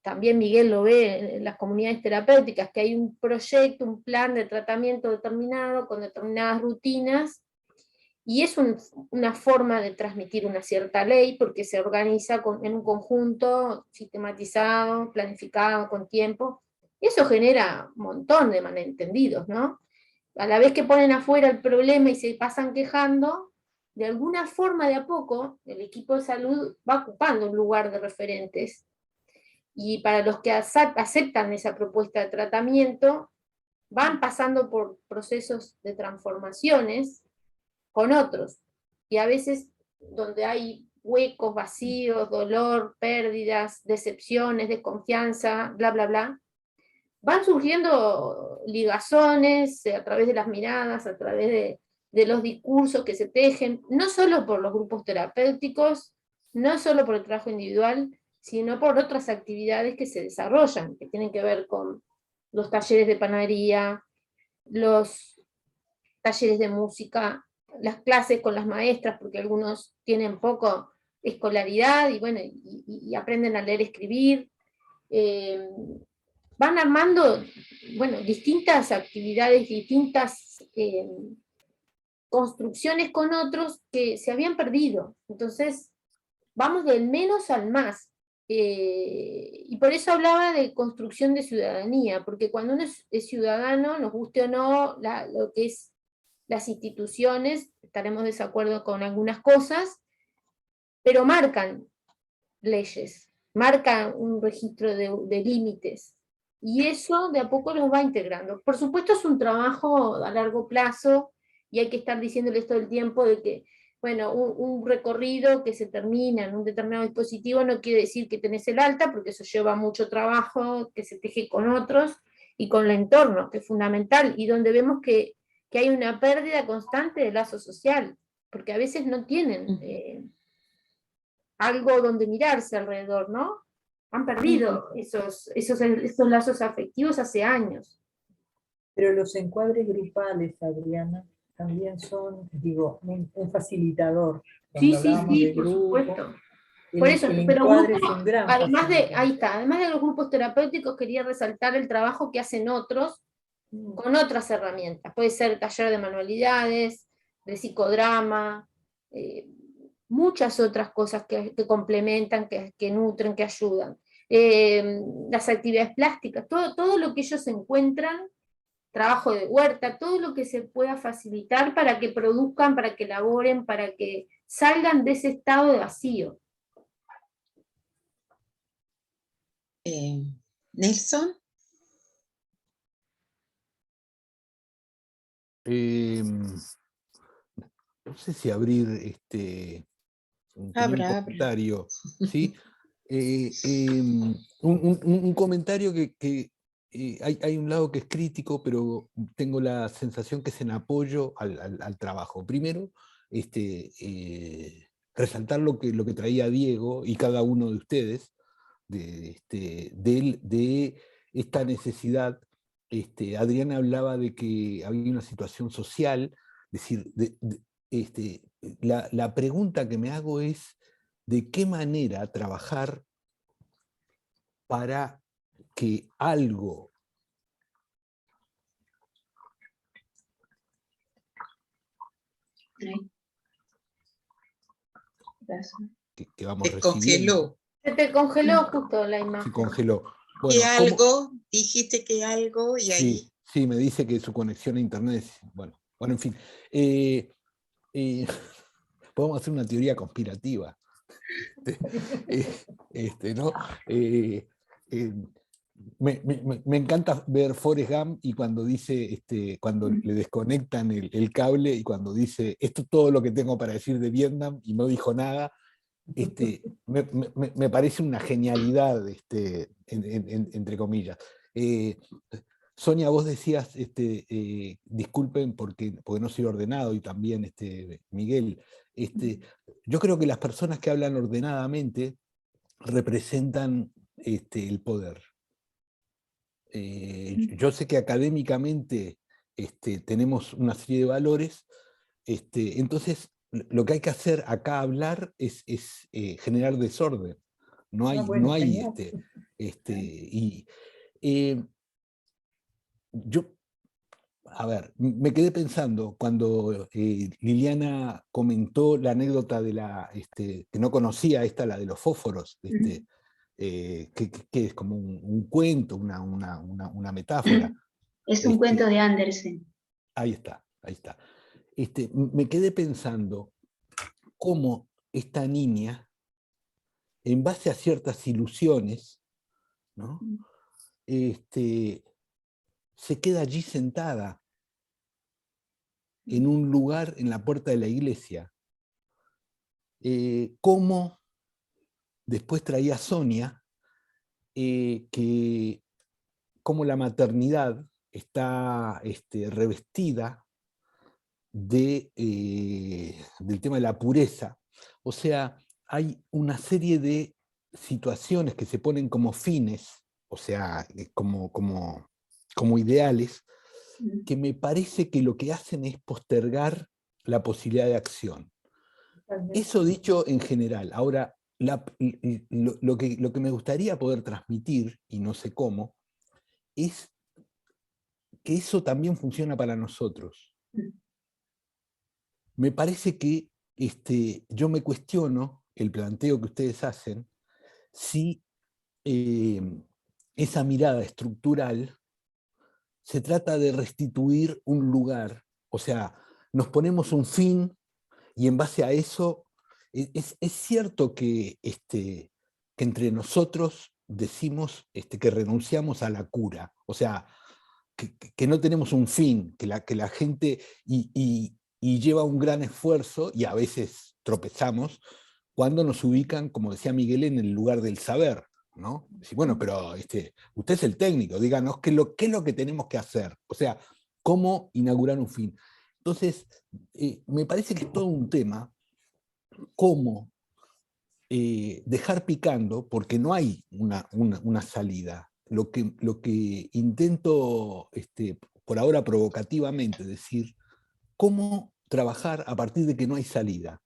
también Miguel lo ve en las comunidades terapéuticas, que hay un proyecto, un plan de tratamiento determinado, con determinadas rutinas, y es una forma de transmitir una cierta ley, porque se organiza en un conjunto sistematizado, planificado, con tiempo, y eso genera un montón de malentendidos, ¿no? A la vez que ponen afuera el problema y se pasan quejando, de alguna forma de a poco el equipo de salud va ocupando un lugar de referentes, y para los que aceptan esa propuesta de tratamiento, van pasando por procesos de transformaciones con otros, y a veces donde hay huecos, vacíos, dolor, pérdidas, decepciones, desconfianza, bla, bla, bla, van surgiendo ligazones a través de las miradas, a través de los discursos que se tejen, no solo por los grupos terapéuticos, no solo por el trabajo individual, sino por otras actividades que se desarrollan, que tienen que ver con los talleres de panadería, los talleres de música, las clases con las maestras, porque algunos tienen poco escolaridad y, bueno, y aprenden a leer y escribir. Van armando, bueno, distintas actividades, distintas construcciones con otros que se habían perdido. Entonces, vamos del menos al más. Y por eso hablaba de construcción de ciudadanía, porque cuando uno es ciudadano, nos guste o no, lo que es las instituciones, estaremos de desacuerdo con algunas cosas, pero marcan leyes, marcan un registro de límites, y eso de a poco los va integrando. Por supuesto es un trabajo a largo plazo, y hay que estar diciéndoles todo el tiempo de que, bueno, un recorrido que se termina en un determinado dispositivo no quiere decir que tenés el alta, porque eso lleva mucho trabajo, que se teje con otros, y con el entorno, que es fundamental, y donde vemos que hay una pérdida constante de lazo social, porque a veces no tienen algo donde mirarse alrededor, ¿no? Han perdido esos lazos afectivos hace años. Pero los encuadres grupales, Adriana, también son, digo, un facilitador. Sí, Cuando hablamos de por grupo, supuesto. Por eso, el pero encuadre es un gran además facilitador. además de los grupos terapéuticos, quería resaltar el trabajo que hacen otros con otras herramientas. Puede ser taller de manualidades, de psicodrama, muchas otras cosas que complementan, que nutren, que ayudan. Las actividades plásticas, todo lo que ellos encuentran, trabajo de huerta, todo lo que se pueda facilitar para que produzcan, para que elaboren, para que salgan de ese estado de vacío. Nelson. No sé si abrir un comentario, ¿sí? Un comentario que hay un lado que es crítico, pero tengo la sensación que es en apoyo al trabajo. Primero, resaltar lo que traía Diego y cada uno de ustedes, de esta necesidad. Adriana hablaba de que había una situación social, es decir, la pregunta que me hago es de qué manera trabajar para que algo que vamos recibiendo. Se te congeló justo la imagen. Se congeló. Bueno, que algo, dijiste que algo y ahí. Sí, sí, me dice que su conexión a internet es, bueno, en fin. Podemos hacer una teoría conspirativa. ¿No? Me encanta ver Forrest Gump y cuando dice, cuando le desconectan el cable y cuando dice, esto es todo lo que tengo para decir de Vietnam y no dijo nada, me parece una genialidad, entre comillas. Sonia, vos decías, disculpen porque no soy ordenado, y también Miguel, yo creo que las personas que hablan ordenadamente representan el poder. Yo sé que académicamente tenemos una serie de valores, entonces lo que hay que hacer acá, hablar, es generar desorden. No hay, yo, a ver, me quedé pensando cuando Liliana comentó la anécdota de que no conocía la de los fósforos, que es como un cuento, una metáfora. Es un cuento de Andersen. Ahí está, ahí está. Me quedé pensando cómo esta niña, en base a ciertas ilusiones, ¿no? Se queda allí sentada en un lugar en la puerta de la iglesia cómo después traía Sonia, que cómo la maternidad está revestida del tema de la pureza. O sea, hay una serie de situaciones que se ponen como fines, o sea, como ideales, que me parece que lo que hacen es postergar la posibilidad de acción. Eso dicho en general. Ahora, lo que me gustaría poder transmitir, y no sé cómo, es que eso también funciona para nosotros. Me parece que yo me cuestiono el planteo que ustedes hacen, si esa mirada estructural se trata de restituir un lugar, o sea, nos ponemos un fin y en base a eso, es cierto que entre nosotros decimos que renunciamos a la cura, o sea, que no tenemos un fin, que la gente y lleva un gran esfuerzo, y a veces tropezamos, cuando nos ubican, como decía Miguel, en el lugar del saber, ¿no? Decir, bueno, pero usted es el técnico, díganos qué es lo que tenemos que hacer, o sea, cómo inaugurar un fin. Entonces, me parece que es todo un tema, cómo dejar picando, porque no hay una salida. Lo que intento, por ahora provocativamente, decir, cómo trabajar a partir de que no hay salida.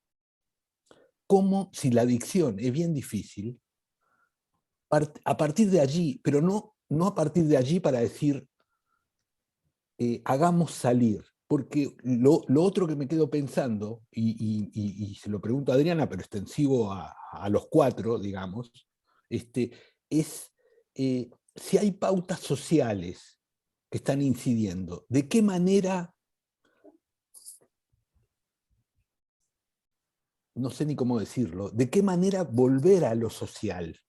Cómo, si la adicción es bien difícil, a partir de allí, pero no a partir de allí para decir, hagamos salir. Porque lo otro que me quedo pensando, y se lo pregunto a Adriana, pero extensivo a los cuatro, digamos, es si hay pautas sociales que están incidiendo, ¿de qué manera, no sé ni cómo decirlo, de qué manera volver a lo social?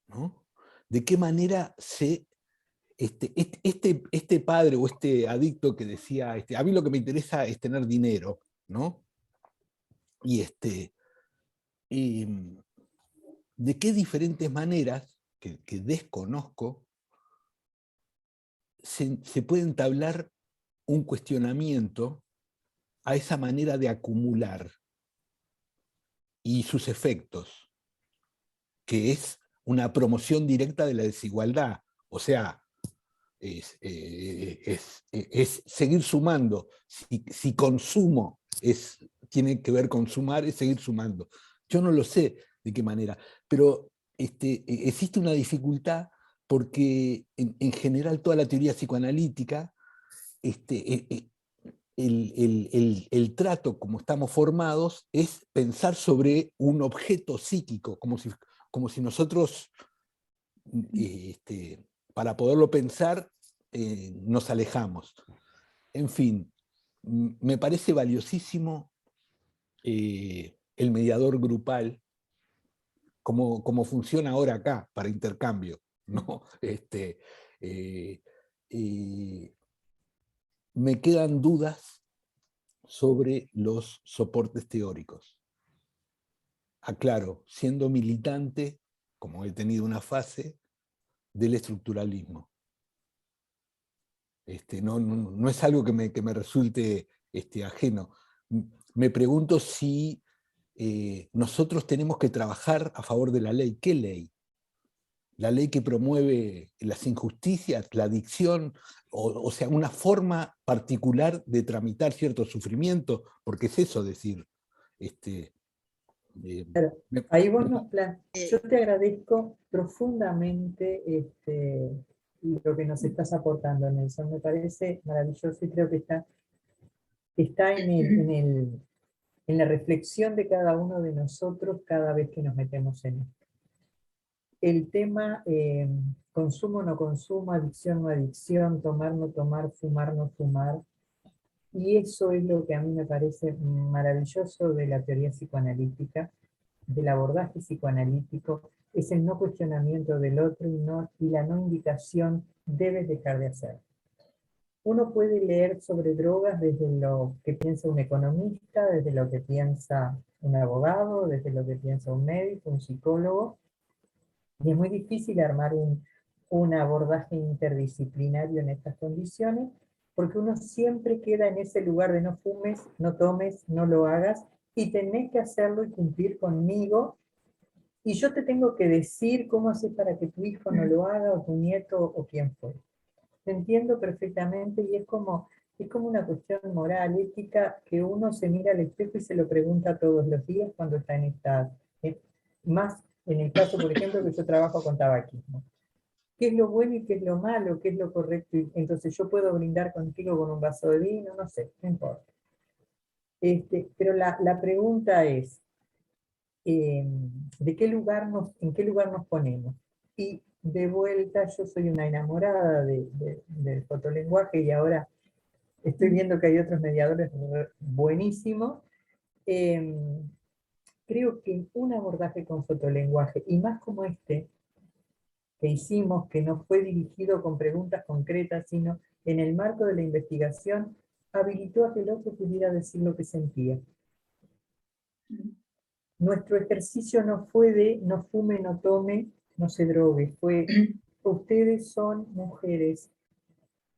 ¿No? ¿De qué manera este padre o este adicto que decía, a mí lo que me interesa es tener dinero, ¿no? Y de qué diferentes maneras, que desconozco, se puede entablar un cuestionamiento a esa manera de acumular y sus efectos, que es una promoción directa de la desigualdad. O sea, es seguir sumando. Si consumo tiene que ver con sumar, es seguir sumando. Yo no lo sé de qué manera, pero existe una dificultad porque en general toda la teoría psicoanalítica, el trato como estamos formados es pensar sobre un objeto psíquico, como si nosotros, para poderlo pensar, nos alejamos. En fin, me parece valiosísimo el mediador grupal, como funciona ahora acá, para intercambio, ¿no? Me quedan dudas sobre los soportes teóricos. Aclaro, siendo militante, como he tenido una fase, del estructuralismo. No es algo que me resulte ajeno. Me pregunto si nosotros tenemos que trabajar a favor de la ley. ¿Qué ley? La ley que promueve las injusticias, la adicción, o sea, una forma particular de tramitar cierto sufrimiento, porque es eso decir. Claro, ahí vos yo te agradezco profundamente lo que nos estás aportando, Nelson. Me parece maravilloso y creo que está en la reflexión de cada uno de nosotros cada vez que nos metemos en esto. El tema consumo no consumo, adicción no adicción, tomar no tomar, fumar no fumar, y eso es lo que a mí me parece maravilloso de la teoría psicoanalítica, del abordaje psicoanalítico, es el no cuestionamiento del otro y la no indicación debes dejar de hacer. Uno puede leer sobre drogas desde lo que piensa un economista, desde lo que piensa un abogado, desde lo que piensa un médico, un psicólogo, y es muy difícil armar un abordaje interdisciplinario en estas condiciones, porque uno siempre queda en ese lugar de no fumes, no tomes, no lo hagas, y tenés que hacerlo y cumplir conmigo, y yo te tengo que decir cómo hacer para que tu hijo no lo haga, o tu nieto, o quien fue. Te entiendo perfectamente, y es como una cuestión moral, ética, que uno se mira al espejo y se lo pregunta todos los días cuando está en esta, más en el caso, por ejemplo, que yo trabajo con tabaquismo. ¿Qué es lo bueno y qué es lo malo? ¿Qué es lo correcto? Y entonces yo puedo brindar contigo con un vaso de vino, no sé, no importa. Pero la pregunta es, ¿en qué lugar nos ponemos? Y de vuelta, yo soy una enamorada del fotolenguaje, y ahora estoy viendo que hay otros mediadores buenísimos. Creo que un abordaje con fotolenguaje, y más como este que hicimos, que no fue dirigido con preguntas concretas, sino en el marco de la investigación, habilitó a que el otro pudiera decir lo que sentía. Nuestro ejercicio no fue de no fume, no tome, no se drogue, fue ustedes son mujeres.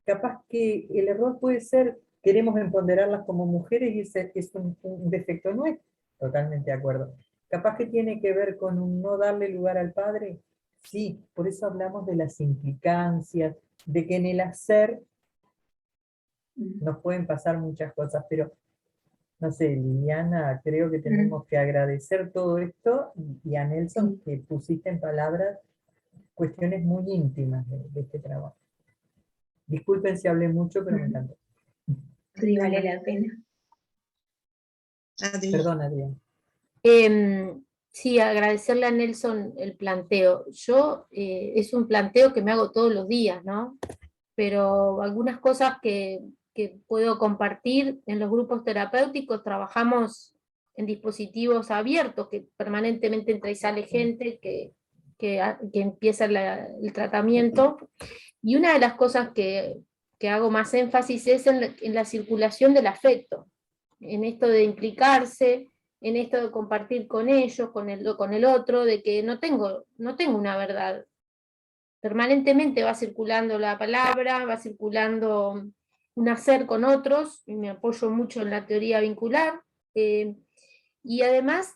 Capaz que el error puede ser, queremos empoderarlas como mujeres y ese es un defecto nuestro, totalmente de acuerdo. Capaz que tiene que ver con un no darle lugar al padre, sí, por eso hablamos de las implicancias, de que en el hacer nos pueden pasar muchas cosas, pero no sé, Liliana, creo que tenemos que agradecer todo esto, y a Nelson que pusiste en palabras cuestiones muy íntimas de este trabajo. Disculpen si hablé mucho, pero me encantó. Sí, vale la pena. Perdón, Adrián. Sí, agradecerle a Nelson el planteo. Yo, es un planteo que me hago todos los días, ¿no? Pero algunas cosas que puedo compartir en los grupos terapéuticos, trabajamos en dispositivos abiertos, que permanentemente entra y sale gente que empieza el tratamiento, y una de las cosas que hago más énfasis es en la circulación del afecto, en esto de implicarse, en esto de compartir con ellos, con el otro, de que no tengo una verdad. Permanentemente va circulando la palabra, va circulando un hacer con otros, y me apoyo mucho en la teoría vincular, y además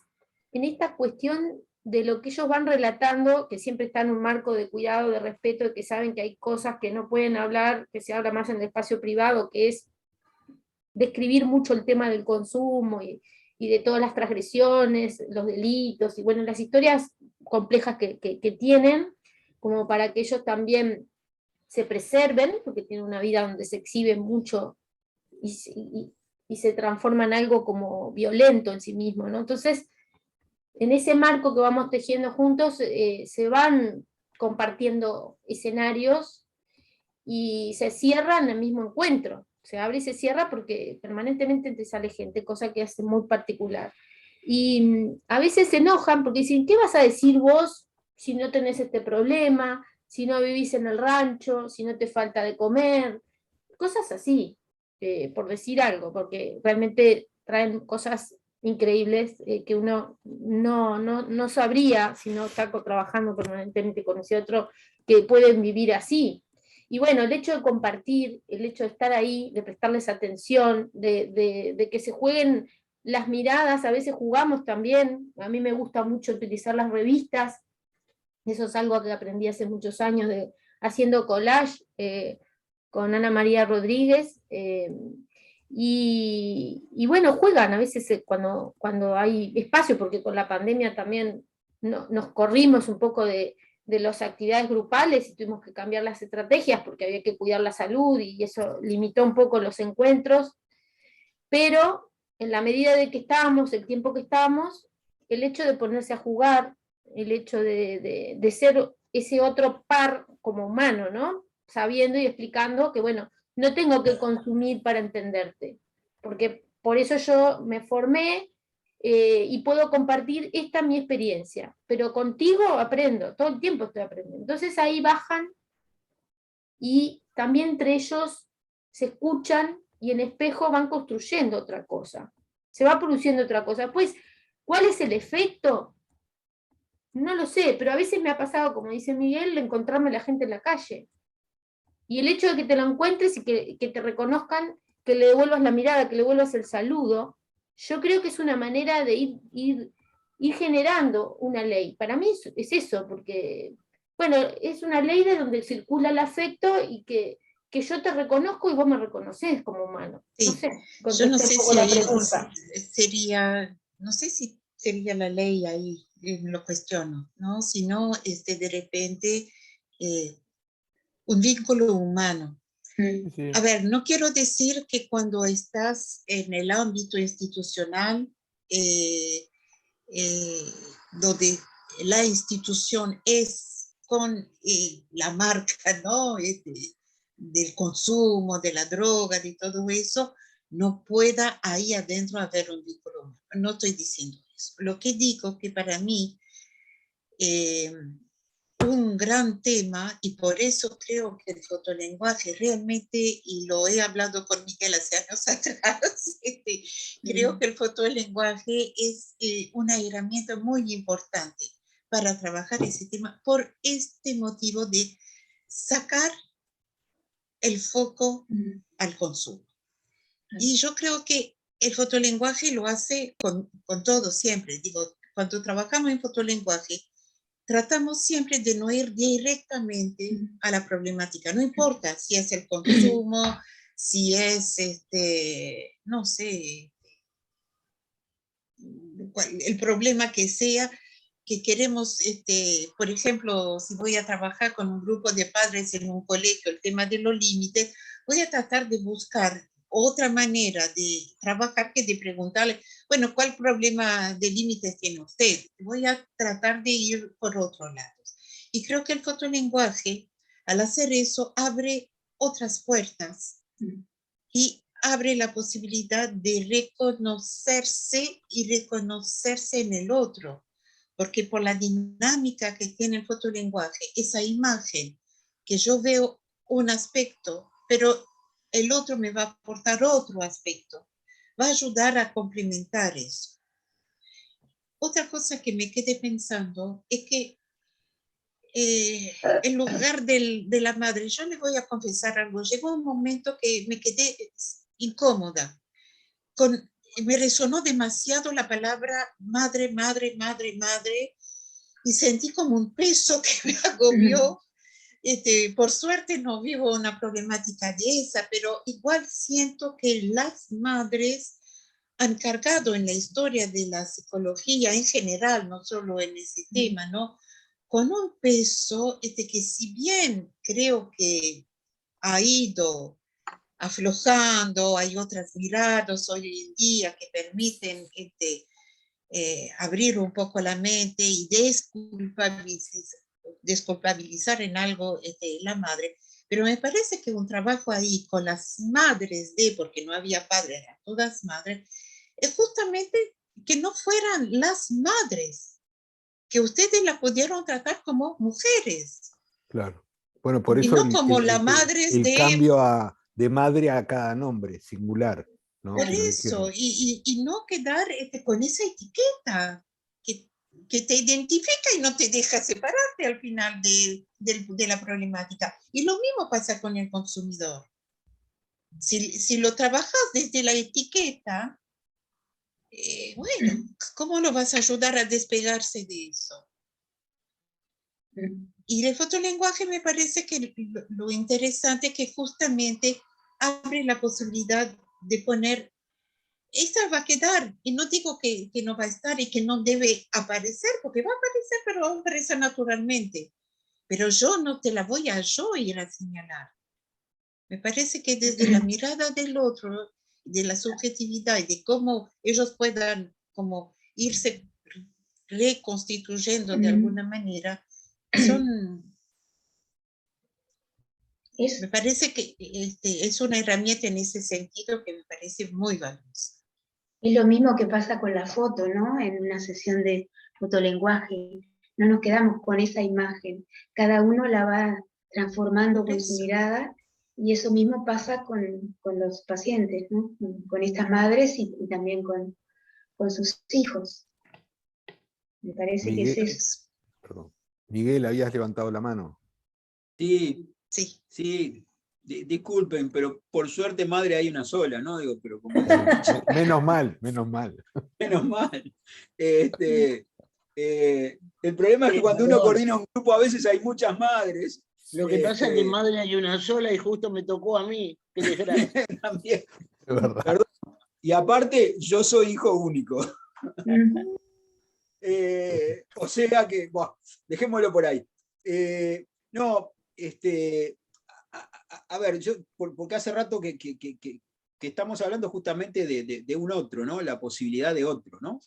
en esta cuestión de lo que ellos van relatando, que siempre está en un marco de cuidado, de respeto, de que saben que hay cosas que no pueden hablar, que se habla más en el espacio privado, que es describir mucho el tema del consumo y de todas las transgresiones, los delitos, y bueno, las historias complejas que tienen, como para que ellos también se preserven, porque tienen una vida donde se exhibe mucho y se transforma en algo como violento en sí mismo, ¿no? Entonces, en ese marco que vamos tejiendo juntos, se van compartiendo escenarios y se cierran en el mismo encuentro. Se abre y se cierra porque permanentemente te sale gente, cosa que hace muy particular. Y a veces se enojan porque dicen, ¿qué vas a decir vos si no tenés este problema, si no vivís en el rancho, si no te falta de comer? Cosas así, por decir algo, porque realmente traen cosas increíbles que uno no sabría si no está trabajando permanentemente con ese otro, que pueden vivir así. Y bueno, el hecho de compartir, el hecho de estar ahí, de prestarles atención, de que se jueguen las miradas, a veces jugamos también, a mí me gusta mucho utilizar las revistas, eso es algo que aprendí hace muchos años haciendo collage con Ana María Rodríguez, y bueno, juegan a veces cuando hay espacio, porque con la pandemia también nos corrimos un poco de las actividades grupales y tuvimos que cambiar las estrategias porque había que cuidar la salud y eso limitó un poco los encuentros, pero en la medida de que estábamos, el tiempo que estábamos, el hecho de ponerse a jugar, el hecho de ser ese otro par como humano, ¿no? Sabiendo y explicando que, bueno, no tengo que consumir para entenderte, porque por eso yo me formé y puedo compartir esta mi experiencia, pero contigo aprendo, todo el tiempo estoy aprendiendo. Entonces ahí bajan y también entre ellos se escuchan y en espejo van construyendo otra cosa, se va produciendo otra cosa. Pues ¿Cuál es el efecto? No lo sé, pero a veces me ha pasado, como dice Miguel, encontrarme a la gente en la calle. Y el hecho de que te lo encuentres y que te reconozcan, que le devuelvas la mirada, que le devuelvas el saludo, yo creo que es una manera de ir generando una ley. Para mí es eso, porque, bueno, es una ley de donde circula el afecto y que yo te reconozco y vos me reconoces como humano. Sí. No sé, Yo no contesté sé un poco si la ahí pregunta. sería, no sé si sería la ley ahí, lo cuestiono, ¿no? Si no, de repente, un vínculo humano. Sí. A ver, no quiero decir que cuando estás en el ámbito institucional, donde la institución es con la marca, ¿no? Del consumo, de la droga, de todo eso, no pueda ahí adentro haber un vínculo humano. No estoy diciendo eso. Lo que digo que para mí un gran tema, y por eso creo que el fotolenguaje realmente, y lo he hablado con Miguel hace años atrás, creo que el fotolenguaje es una herramienta muy importante para trabajar ese tema por este motivo de sacar el foco al consumo. Y yo creo que el fotolenguaje lo hace con todo siempre. Digo, cuando trabajamos en fotolenguaje, tratamos siempre de no ir directamente a la problemática. No importa si es el consumo, si es, no sé, el problema que sea, que queremos, por ejemplo, si voy a trabajar con un grupo de padres en un colegio, el tema de los límites, voy a tratar de buscar otra manera de trabajar que de preguntarle, bueno, ¿cuál problema de límites tiene usted? Voy a tratar de ir por otro lado. Y creo que el fotolenguaje, al hacer eso, abre otras puertas y abre la posibilidad de reconocerse y reconocerse en el otro, porque por la dinámica que tiene el fotolenguaje, esa imagen que yo veo un aspecto, pero el otro me va a aportar otro aspecto, va a ayudar a complementar eso. Otra cosa que me quedé pensando es que en lugar de la madre, yo le voy a confesar algo, llegó un momento que me quedé incómoda, me resonó demasiado la palabra madre, madre, madre, madre, y sentí como un peso que me agobió. Por suerte no vivo una problemática de esa, pero igual siento que las madres han cargado en la historia de la psicología en general, no solo en ese tema, ¿no? Con un peso que si bien creo que ha ido aflojando, hay otras miradas hoy en día que permiten abrir un poco la mente y desculpabilizar en algo la madre, pero me parece que un trabajo ahí con las madres porque no había padres, eran todas madres, es justamente que no fueran las madres, que ustedes la pudieron tratar como mujeres. Claro. Bueno, por y eso no como la madre el cambio de madre a cada nombre, singular, ¿no? Por eso, y no quedar con esa etiqueta que te identifica y no te deja separarte al final de la problemática. Y lo mismo pasa con el consumidor. Si lo trabajas desde la etiqueta, bueno, ¿cómo lo vas a ayudar a despegarse de eso? Y el fotolenguaje me parece que lo interesante es que justamente abre la posibilidad de poner, esta va a quedar, y no digo que no va a estar y que no debe aparecer, porque va a aparecer, pero va a aparecer naturalmente. Pero yo no te la voy a yo ir a señalar. Me parece que desde la mirada del otro, de la subjetividad y de cómo ellos puedan como irse reconstituyendo de alguna manera, me parece que es una herramienta en ese sentido que me parece muy valiosa. Es lo mismo que pasa con la foto, ¿no? En una sesión de fotolenguaje. No nos quedamos con esa imagen. Cada uno la va transformando con su mirada y eso mismo pasa con los pacientes, ¿no? Con estas madres y también con sus hijos. Me parece que Miguel, es eso. perdón. Miguel, habías levantado la mano. Sí, Sí. sí, disculpen, pero por suerte madre hay una sola, ¿no? Digo, pero como Menos mal, menos mal. menos mal. El problema es que cuando uno Perdón. coordina un grupo a veces hay muchas madres. Lo que pasa es que madre hay una sola y justo me tocó a mí. Qué desgracia. También. Es verdad. Perdón. Y aparte, yo soy hijo único. Ujú. O sea que, bueno, dejémoslo por ahí. No, a ver, yo, porque hace rato que estamos hablando justamente de un otro, ¿no? La posibilidad de otro, ¿no?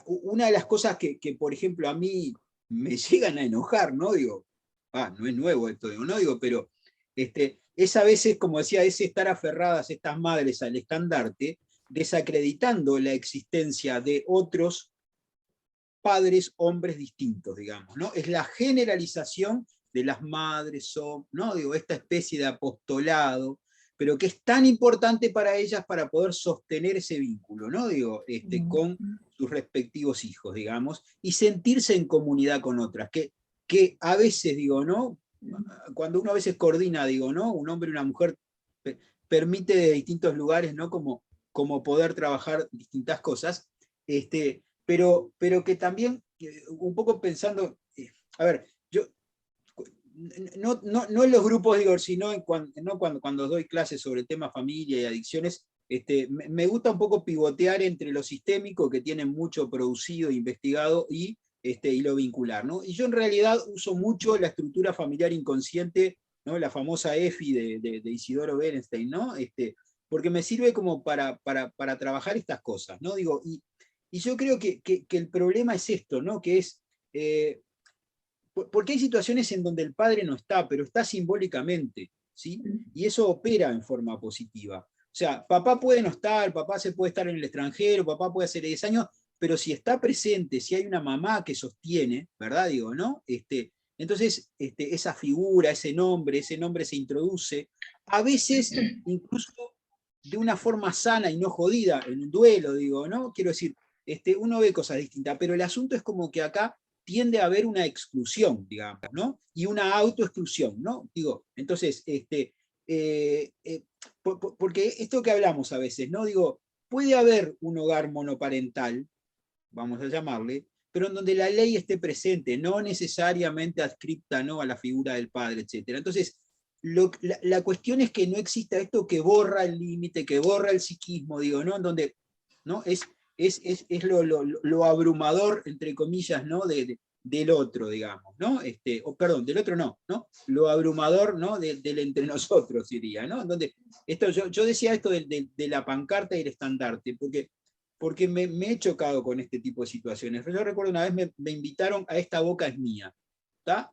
Una de las cosas que, por ejemplo, a mí me llegan a enojar, ¿no? Digo, no es nuevo esto, digo, no digo, pero es a veces, como decía, es estar aferradas estas madres al estandarte, desacreditando la existencia de otros padres, hombres distintos, digamos, ¿no? Es la generalización de las madres, ¿no? Digo, esta especie de apostolado, pero que es tan importante para ellas para poder sostener ese vínculo, ¿no? Digo, con sus respectivos hijos, digamos, y sentirse en comunidad con otras, que a veces, digo, ¿no? Cuando uno a veces coordina, digo, ¿no? Un hombre y una mujer permite de distintos lugares, ¿no? Como poder trabajar distintas cosas, pero que también, un poco pensando, a ver, yo, no en los grupos, digo, sino cuando doy clases sobre temas familia y adicciones, me gusta un poco pivotear entre lo sistémico, que tiene mucho producido e investigado, y lo vincular, ¿no? Y yo en realidad uso mucho la estructura familiar inconsciente, ¿no? La famosa EFI de Isidoro Berenstein, ¿no? Porque me sirve como para trabajar estas cosas, ¿no? Digo, y yo creo que el problema es esto, ¿no? Que es, porque hay situaciones en donde el padre no está, pero está simbólicamente, ¿sí? Y eso opera en forma positiva. O sea, papá puede no estar, papá se puede estar en el extranjero, papá puede hacer 10 años, pero si está presente, si hay una mamá que sostiene, ¿verdad? Digo, ¿no? Entonces, esa figura, ese nombre se introduce, a veces incluso de una forma sana y no jodida, en un duelo, digo, ¿no? Quiero decir, uno ve cosas distintas, pero el asunto es como que acá tiende a haber una exclusión, digamos, ¿no? Y una autoexclusión, ¿no? Digo, entonces, porque esto que hablamos a veces, ¿no? Digo, puede haber un hogar monoparental, vamos a llamarle, pero en donde la ley esté presente, no necesariamente adscripta, ¿no? A la figura del padre, etc. Entonces, la cuestión es que no exista esto que borra el límite, que borra el psiquismo, digo, ¿no? En donde, ¿no? Es lo abrumador, entre comillas, ¿no? Del otro, digamos, ¿no? Perdón, del otro no, ¿no? Lo abrumador, ¿no? Del entre nosotros, diría, ¿no? Donde yo decía esto de la pancarta y el estandarte, porque me he chocado con este tipo de situaciones. Yo recuerdo una vez me invitaron a Esta Boca es Mía, ¿está?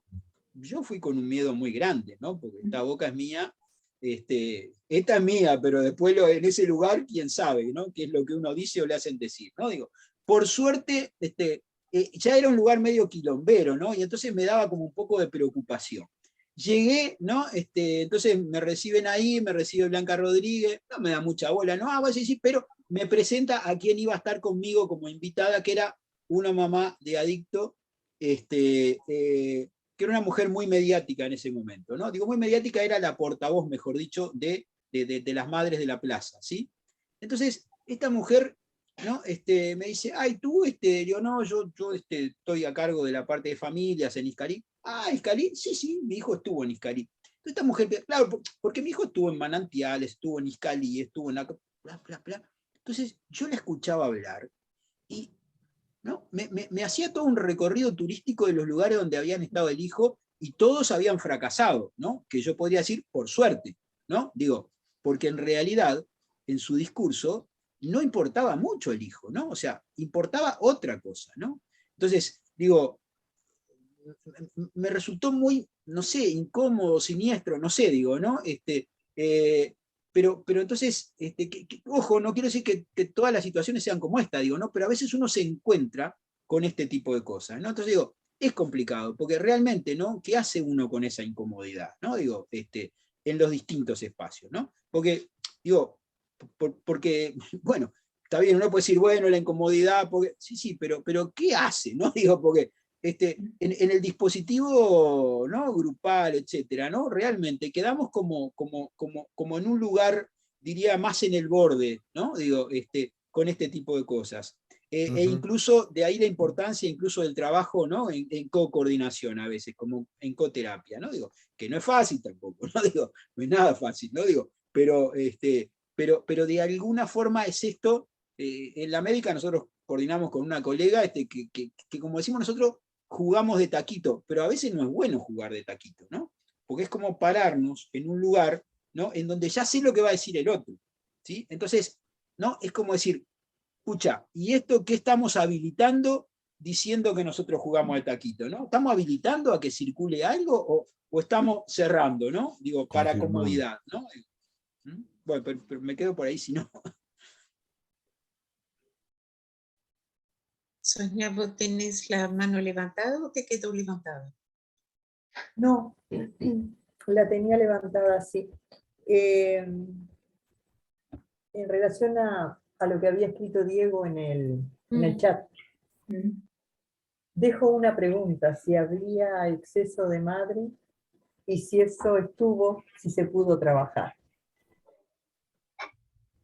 Yo fui con un miedo muy grande, ¿no? Porque Esta Boca es Mía, esta es mía, pero después en ese lugar, quién sabe, ¿no? Qué es lo que uno dice o le hacen decir, ¿no? Digo, por suerte, ya era un lugar medio quilombero, ¿no? Y entonces me daba como un poco de preocupación. Llegué, ¿no? Entonces me reciben ahí, me recibe Blanca Rodríguez, no me da mucha bola, no, vaya a decir, pero me presenta a quien iba a estar conmigo como invitada, que era una mamá de adicto, que era una mujer muy mediática en ese momento, ¿no? Digo, muy mediática, era la portavoz, mejor dicho, de las madres de la plaza, ¿sí? Entonces, esta mujer, ¿no? Me dice, ay, tú, yo no, yo estoy a cargo de la parte de familias en Iscalí. Ah, Iscalí, sí, mi hijo estuvo en Iscalí. Entonces, esta mujer, claro, porque mi hijo estuvo en Manantiales, estuvo en Iscalí, estuvo en la... Bla, bla, bla. Entonces, yo la escuchaba hablar y, ¿no? Me hacía todo un recorrido turístico de los lugares donde habían estado el hijo y todos habían fracasado, ¿no? Que yo podría decir por suerte, ¿no? Digo, porque en realidad en su discurso no importaba mucho el hijo, ¿no? O sea, importaba otra cosa, ¿no? Entonces, digo, me resultó muy, no sé, incómodo, siniestro, no sé, digo, ¿no? Pero entonces, ojo, no quiero decir que todas las situaciones sean como esta, digo, ¿no? Pero a veces uno se encuentra con este tipo de cosas, ¿no? Entonces digo, es complicado, porque realmente, ¿no? ¿Qué hace uno con esa incomodidad, ¿no? Digo, en los distintos espacios, ¿no? Porque, digo, porque, bueno, está bien, uno puede decir, bueno, la incomodidad, porque, sí, pero ¿qué hace? ¿No? Digo, porque en el dispositivo, ¿no?, grupal, etcétera, ¿no? Realmente quedamos como en un lugar, diría, más en el borde, ¿no? Digo, con este tipo de cosas. E incluso de ahí la importancia incluso del trabajo, ¿no?, en co-coordinación a veces, como en coterapia, ¿no? Digo, que no es fácil tampoco, ¿no? Digo, no es nada fácil, ¿no? Digo, pero de alguna forma es esto. En la médica nosotros coordinamos con una colega que como decimos nosotros, jugamos de taquito, pero a veces no es bueno jugar de taquito, ¿no? Porque es como pararnos en un lugar, ¿no?, en donde ya sé lo que va a decir el otro, ¿sí? Entonces, ¿no?, es como decir, escucha, ¿y esto qué estamos habilitando diciendo que nosotros jugamos de taquito, ¿no? ¿Estamos habilitando a que circule algo o estamos cerrando, ¿no? Digo, para Confirmando. comodidad, ¿no? Bueno, pero me quedo por ahí, si no. Sonia, ¿vos tenés la mano levantada o te quedó levantada? No, la tenía levantada así. En relación a lo que había escrito Diego en el chat, dejo una pregunta, si había exceso de madre y si eso estuvo, si se pudo trabajar.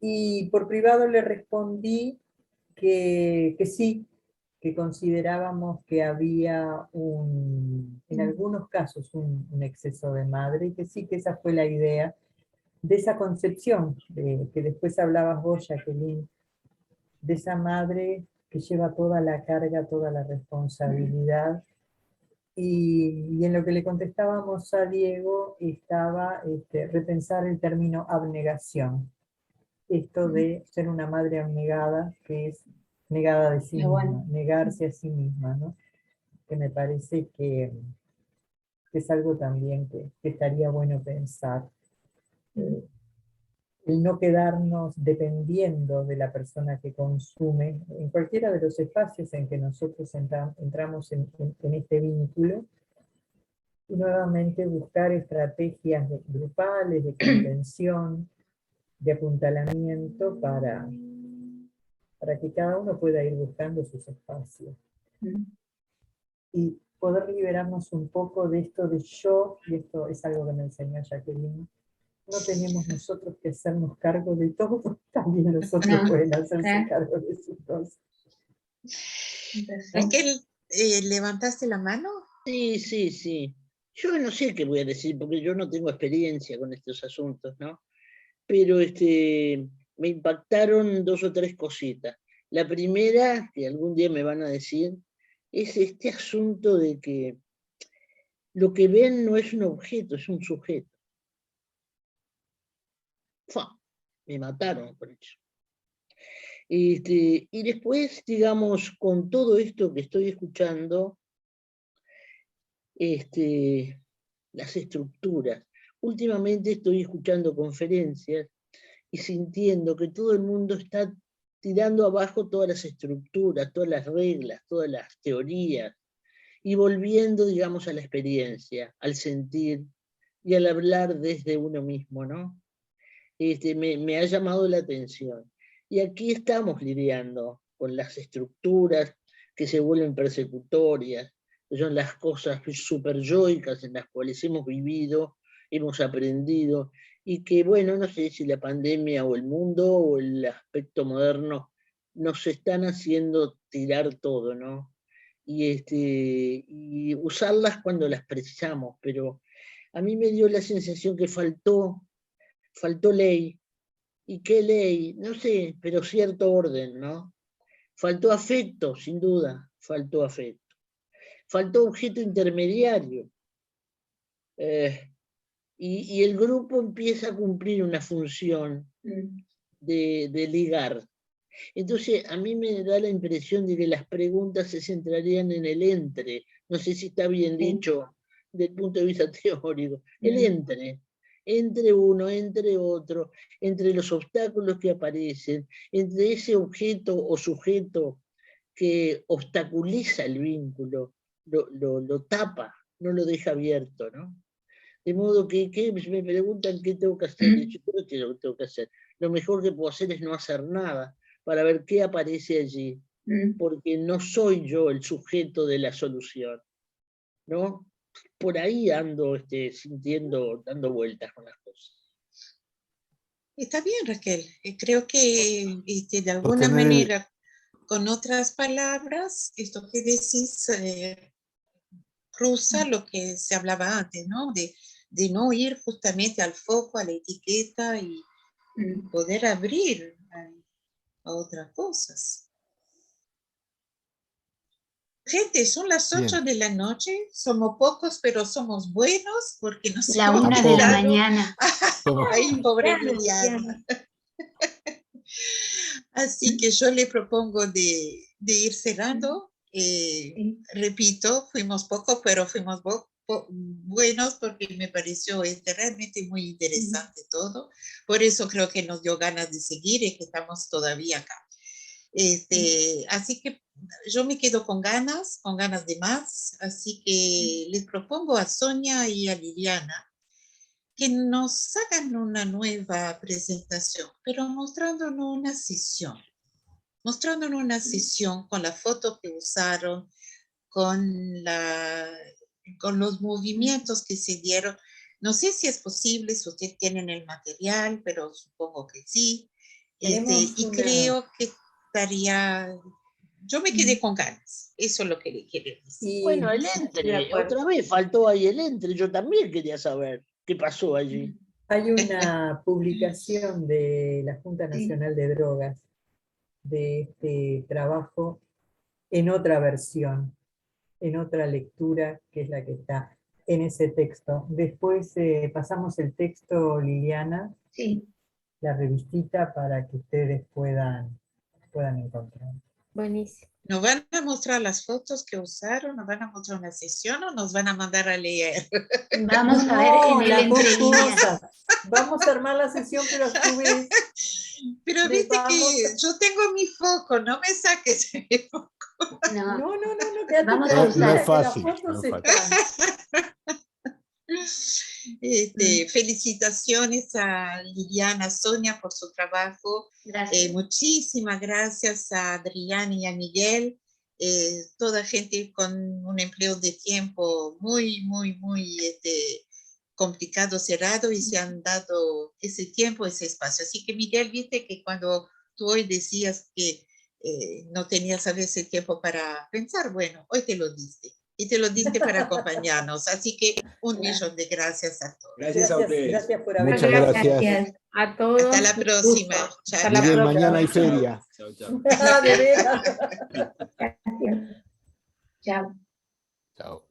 Y por privado le respondí que sí, que considerábamos que había en algunos casos un exceso de madre, y que sí, que esa fue la idea de esa concepción, que después hablabas vos, Jacqueline, de esa madre que lleva toda la carga, toda la responsabilidad. Y en lo que le contestábamos a Diego estaba repensar el término abnegación. Esto de ser una madre abnegada, que es negada de sí misma, negarse a sí misma, ¿no? Que me parece que es algo también que estaría bueno pensar. El no quedarnos dependiendo de la persona que consume, en cualquiera de los espacios en que nosotros entramos en este vínculo, y nuevamente buscar estrategias grupales, de contención, de apuntalamiento para que cada uno pueda ir buscando sus espacios. Y poder liberarnos un poco de esto de yo, y esto es algo que me enseñó Jacqueline, no tenemos nosotros que hacernos cargo de todo, también los otros pueden hacerse cargo de sus cosas. Raquel, ¿levantaste la mano? Sí. Yo no sé qué voy a decir, porque yo no tengo experiencia con estos asuntos, ¿no? Pero me impactaron 2 o 3 cositas. La primera, que algún día me van a decir, es este asunto de que lo que ven no es un objeto, es un sujeto. Me mataron por eso. Y después, digamos, con todo esto que estoy escuchando, las estructuras. Últimamente estoy escuchando conferencias y sintiendo que todo el mundo está tirando abajo todas las estructuras, todas las reglas, todas las teorías, y volviendo, digamos, a la experiencia, al sentir y al hablar desde uno mismo, ¿no? Me ha llamado la atención. Y aquí estamos lidiando con las estructuras que se vuelven persecutorias, que son las cosas superyoicas en las cuales hemos vivido, hemos aprendido, y que, bueno, no sé si la pandemia o el mundo o el aspecto moderno nos están haciendo tirar todo, ¿no? Y usarlas cuando las precisamos, pero a mí me dio la sensación que faltó ley. ¿Y qué ley? No sé, pero cierto orden, ¿no? Faltó afecto, sin duda, faltó afecto. Faltó objeto intermediario. Y el grupo empieza a cumplir una función de ligar. Entonces, a mí me da la impresión de que las preguntas se centrarían en el entre. No sé si está bien dicho desde el punto de vista teórico. El entre uno, entre otro, entre los obstáculos que aparecen, entre ese objeto o sujeto que obstaculiza el vínculo, lo tapa, no lo deja abierto, ¿no? De modo que me preguntan qué tengo que hacer, y yo creo que lo que tengo que hacer. Lo mejor que puedo hacer es no hacer nada, para ver qué aparece allí, porque no soy yo el sujeto de la solución, ¿no? Por ahí ando sintiendo, dando vueltas con las cosas. Está bien, Raquel. Creo que de alguna Sostener el- manera, con otras palabras, esto que decís cruza lo que se hablaba antes, ¿no? De no ir justamente al foco, a la etiqueta y poder abrir a otras cosas. Gente, son las 8 Bien. de la noche, somos pocos, pero somos buenos porque nos La hemos 1 de la quedado. mañana. Somos- Ay, pobre Claro, Liliana. Así que yo le propongo de ir cerrando. Sí. Repito, fuimos pocos, pero fuimos buenos porque me pareció realmente muy interesante todo. Por eso creo que nos dio ganas de seguir y que estamos todavía acá. Así que yo me quedo con ganas de más. Así que les propongo a Sonia y a Liliana que nos hagan una nueva presentación, pero mostrándonos una sesión con la foto que usaron, con los movimientos que se dieron. No sé si es posible, si ustedes tienen el material, pero supongo que sí. Y creo que estaría... Yo me quedé con ganas, eso es lo que le quiero decir. Bueno, el de entre, acuerdo. otra vez faltó ahí el entre, yo también quería saber qué pasó allí. Hay una publicación de la Junta Nacional de Drogas de este trabajo en otra versión, en otra lectura, que es la que está en ese texto. Después pasamos el texto, Liliana, Sí. la revistita, para que ustedes puedan encontrar. Buenísimo. ¿Nos van a mostrar las fotos que usaron? ¿Nos van a mostrar una sesión o nos van a mandar a leer? Vamos a ver en el las dos entrelíneas. cosas. Vamos a armar la sesión, pero a su vez Pero le viste que vamos yo tengo mi foco, no me saques mi foco. No, No, quédate Vamos a tranquila, usar- No es fácil, que las fotos no es están. Felicitaciones a Liliana, Sonia por su trabajo. Gracias. Muchísimas gracias a Adrián y a Miguel. Toda gente con un empleo de tiempo muy complicado, cerrado, y se han dado ese tiempo, ese espacio. Así que Miguel, viste que cuando tú hoy decías que no tenías a veces el tiempo para pensar, bueno, hoy te lo diste. Y te lo diste para acompañarnos. Así que un millón de gracias a todos. Gracias a ustedes. Gracias por haber Muchas venido. gracias. A todos. Hasta la un próxima. gusto. Chao, Hasta la Miguel, próxima. mañana hay feria. Chao, chao. De veras. Gracias. Chao. Chao.